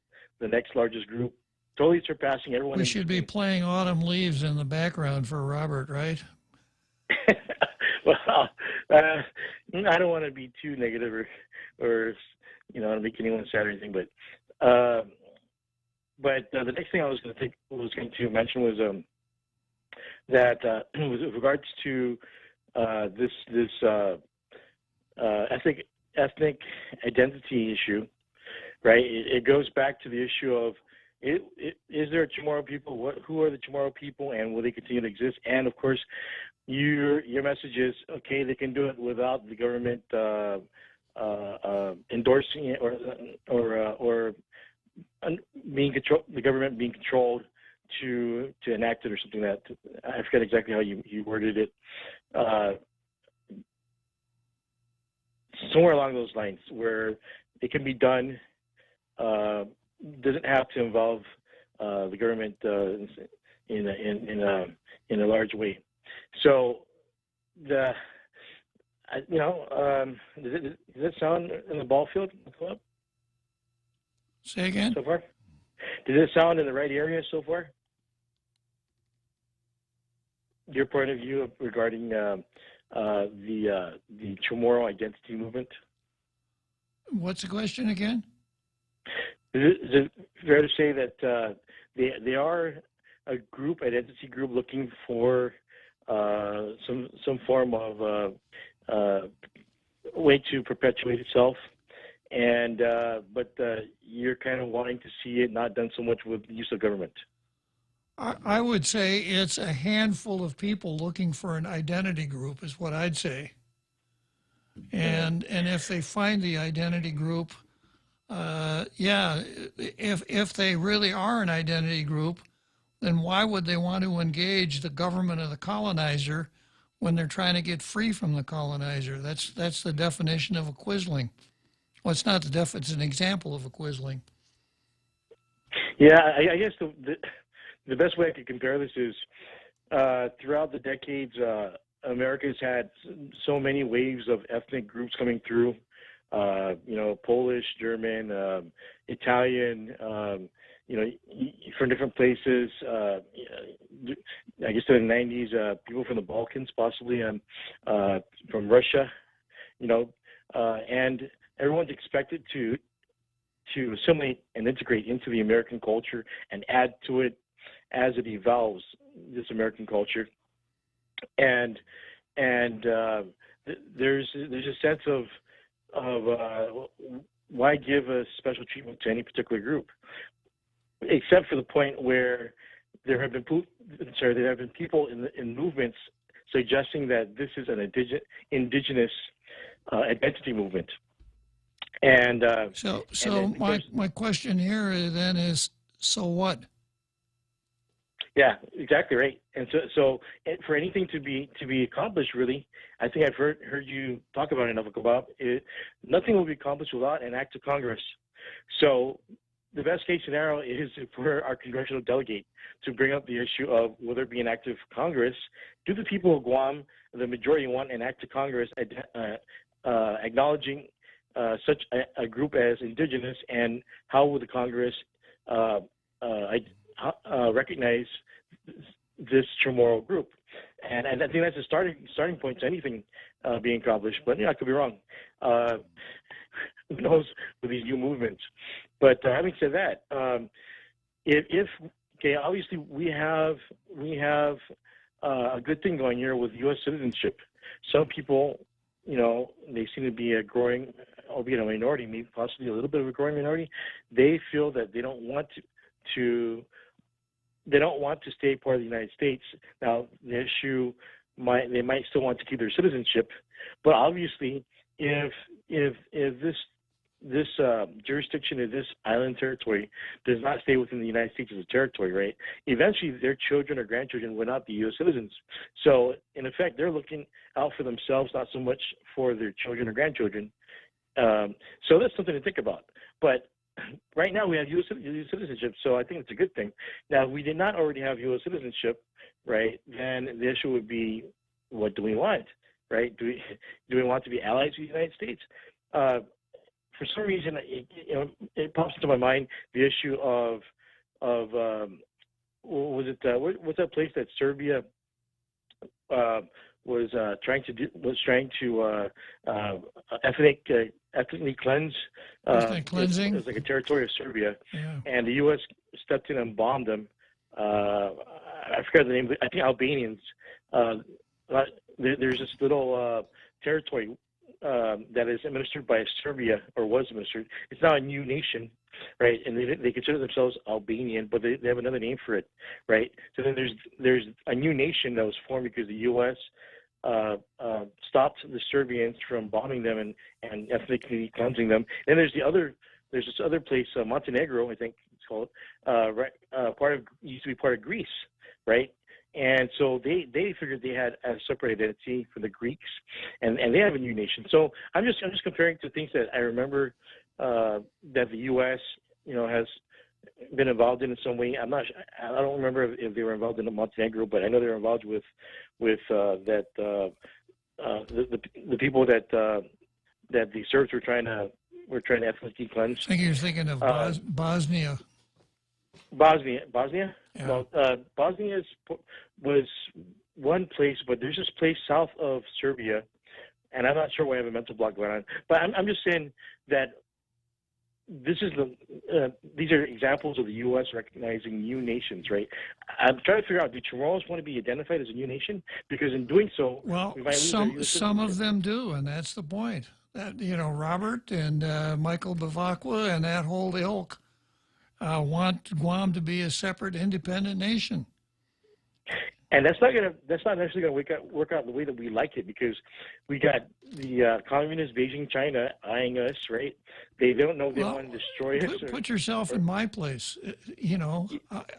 next largest group. Totally surpassing everyone. We should be playing Autumn Leaves in the background for Robert, right? Well, I don't want to be too negative or make anyone sad or anything, but the next thing I was going to mention was that with regards to this ethnic identity issue, right? It goes back to the issue of is there tomorrow people? Who are the tomorrow people, and will they continue to exist? And of course, your message is okay. They can do it without the government endorsing it or being controlled. The government being controlled to enact it or something that I forget exactly how you worded it. Somewhere along those lines, where it can be done. Doesn't have to involve the government in a large way. So does it sound in the ball field club? Say again. So far, does it sound in the right area so far? Your point of view regarding the Chamorro identity movement. What's the question again? Is it fair to say that they are a identity group looking for some form of way to perpetuate itself, but you're kind of wanting to see it not done so much with the use of government? I would say it's a handful of people looking for an identity group is what I'd say. And if they find the identity group, if they really are an identity group, then why would they want to engage the government of the colonizer when they're trying to get free from the colonizer? That's the definition of a quisling. Well, it's not it's an example of a quisling. Yeah, I guess the best way I could compare this is throughout the decades, America's had so many waves of ethnic groups coming through. Polish, German, Italian, from different places. I guess in the 90s, people from the Balkans, possibly, from Russia, and everyone's expected to assimilate and integrate into the American culture and add to it as it evolves, this American culture. And there's a sense of why give a special treatment to any particular group, except for the point where there have been people in movements suggesting that this is an indigenous identity movement. And my question here then is, so what? Yeah, exactly right. And so for anything to be accomplished, really, I think I've heard you talk about enough about it. Nothing will be accomplished without an act of Congress. So the best case scenario is for our congressional delegate to bring up the issue of will there be an act of Congress? Do the people of Guam, the majority, want an act of Congress acknowledging such a group as indigenous, and how will the Congress recognize this Chamorro group? And I think that's a starting point to anything being accomplished. But I could be wrong. Who knows with these new movements? But having said that, obviously we have a good thing going here with U.S. citizenship. Some people, they seem to be a growing, albeit a minority, maybe possibly a little bit of a growing minority. They feel that they don't want to stay part of the United States. Now, the issue they might still want to keep their citizenship, but obviously, if this jurisdiction of this island territory does not stay within the United States as a territory, right? Eventually, their children or grandchildren will not be U.S. citizens. So, in effect, they're looking out for themselves, not so much for their children or grandchildren. So that's something to think about. But right now, we have U.S. citizenship, so I think it's a good thing. Now, if we did not already have U.S. citizenship, right, then the issue would be, what do we want, right? Do we want to be allies with the United States? For some reason, it pops into my mind the issue of what's that place that Serbia was trying to ethnically cleanse. Ethnic cleansing. It was like a territory of Serbia, Yeah. and the U.S. stepped in and bombed them. I forgot the name. I think Albanians. There's this little territory that is administered by Serbia, or was administered. It's now a new nation, right? And they consider themselves Albanian, but they have another name for it, right? So then there's a new nation that was formed because the U.S. Stopped the Serbians from bombing them and ethnically cleansing them. And there's this other place, Montenegro, I think it's called, used to be part of Greece, right? And so they figured they had a separate identity from the Greeks, and they have a new nation. So I'm just comparing to things that I remember that the U.S. has been involved in some way. I don't remember if they were involved in Montenegro, but I know they were involved with the people that the Serbs were trying to ethnically cleanse. I think you're thinking of Bosnia. Bosnia? Yeah. Well, Bosnia was one place, but there's this place south of Serbia, and I'm not sure why I have a mental block going on. But I'm just saying that these are examples of the U.S. recognizing new nations, right? I'm trying to figure out, do Chamorros want to be identified as a new nation? Because in doing so, well, we might lose our US some of them do, and that's the point. That Robert and Michael Bavacqua and that whole ilk want Guam to be a separate, independent nation. And that's not necessarily going to work out the way that we like it, because we got the communist Beijing China eyeing us, right? They don't know they want to destroy us. Put yourself in my place.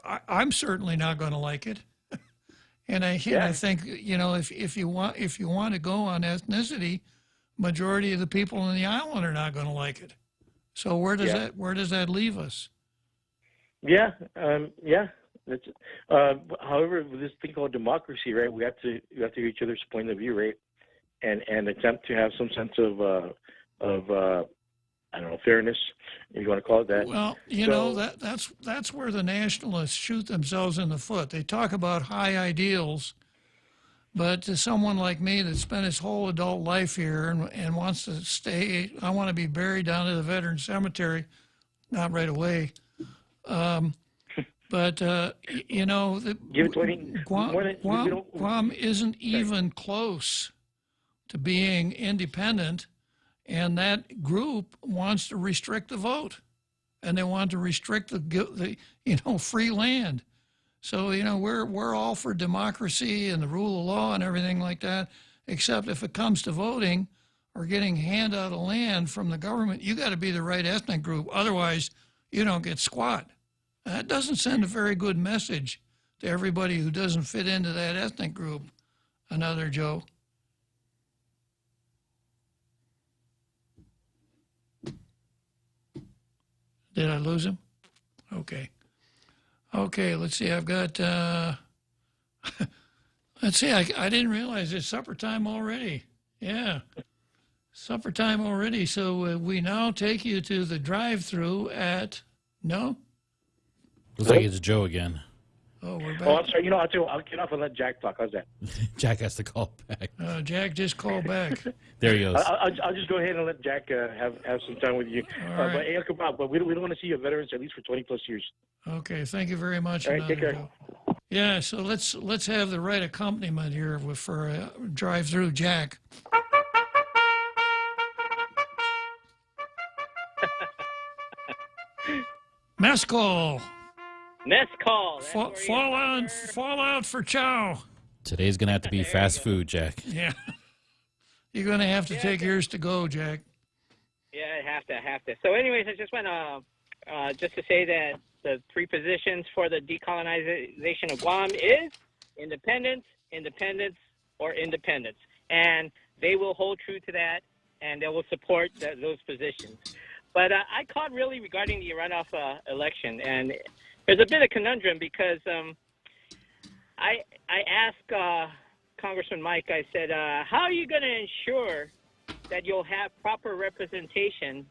I'm certainly not going to like it. And I think if you want to go on ethnicity, majority of the people in the island are not going to like it. So where does that leave us? Yeah. That's, however, with this thing called democracy, right? We have to hear each other's point of view, right? And attempt to have some sense of I don't know, fairness, if you want to call it that. Well, that's where the nationalists shoot themselves in the foot. They talk about high ideals, but to someone like me that spent his whole adult life here and wants to stay, I want to be buried down to the veteran cemetery, not right away. But, Guam isn't even close to being independent, and that group wants to restrict the vote, and they want to restrict the free land. So, we're all for democracy and the rule of law and everything like that, except if it comes to voting or getting handout of land from the government, you got to be the right ethnic group. Otherwise, you don't get squat. That doesn't send a very good message to everybody who doesn't fit into that ethnic group. Another Joe. Did I lose him? Okay. Let's see. I've got, let's see. I didn't realize it's supper time already. Yeah. Supper time already. So we now take you to the drive-through at, no? Looks like it's Joe again. Oh, we're back. Oh, I'm sorry. I'll get off and let Jack talk. How's that? Jack has to call back. Jack just called back. There he goes. I'll just go ahead and let Jack have some time with you. All right. But we don't want to see your veterans at least for 20 plus years. Okay. Thank you very much. All right. Take care. Joe. Yeah. So let's have the right accompaniment here for drive-through Jack. Mescal. Mescal. Fall out for chow. Today's going to have to be fast food, Jack. Yeah. You're going to have to take yours to go, Jack. Yeah, it have to. So anyways, I just want to just to say that the three positions for the decolonization of Guam is independence, independence, or independence. And they will hold true to that, and they will support those positions. But I called really regarding the runoff election, and there's a bit of conundrum because I asked Congressman Mike, I said, how are you going to ensure that you'll have proper representation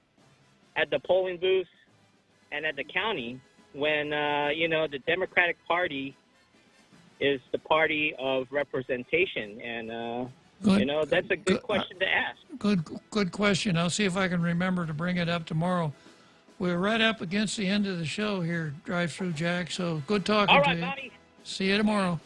at the polling booths and at the county when, the Democratic Party is the party of representation? And, that's a good question to ask. Good question. I'll see if I can remember to bring it up tomorrow. We're right up against the end of the show here, Drive Through Jack, so good talking to you. Bobby. See you tomorrow.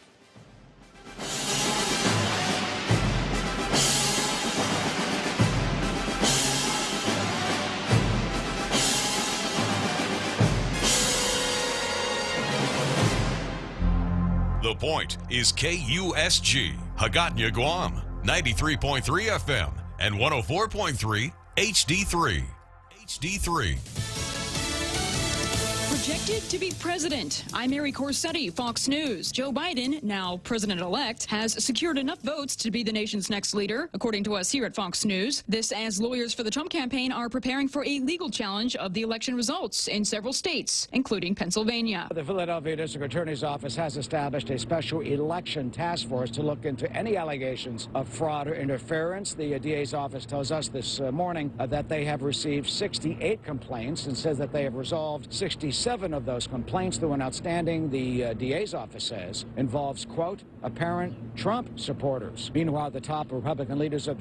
The Point is KUSG, Hagåtña, Guam, 93.3 FM and 104.3 HD3. HD3. Projected to be president. I'm Mary Corsetti, Fox News. Joe Biden, now president-elect, has secured enough votes to be the nation's next leader, according to us here at Fox News. This as lawyers for the Trump campaign are preparing for a legal challenge of the election results in several states, including Pennsylvania. The Philadelphia District Attorney's Office has established a special election task force to look into any allegations of fraud or interference. The DA's office tells us this morning that they have received 68 complaints and says that they have resolved 67 of those complaints, through an outstanding, the DA's office says, involves, quote, apparent Trump supporters. Meanwhile, the top Republican leaders of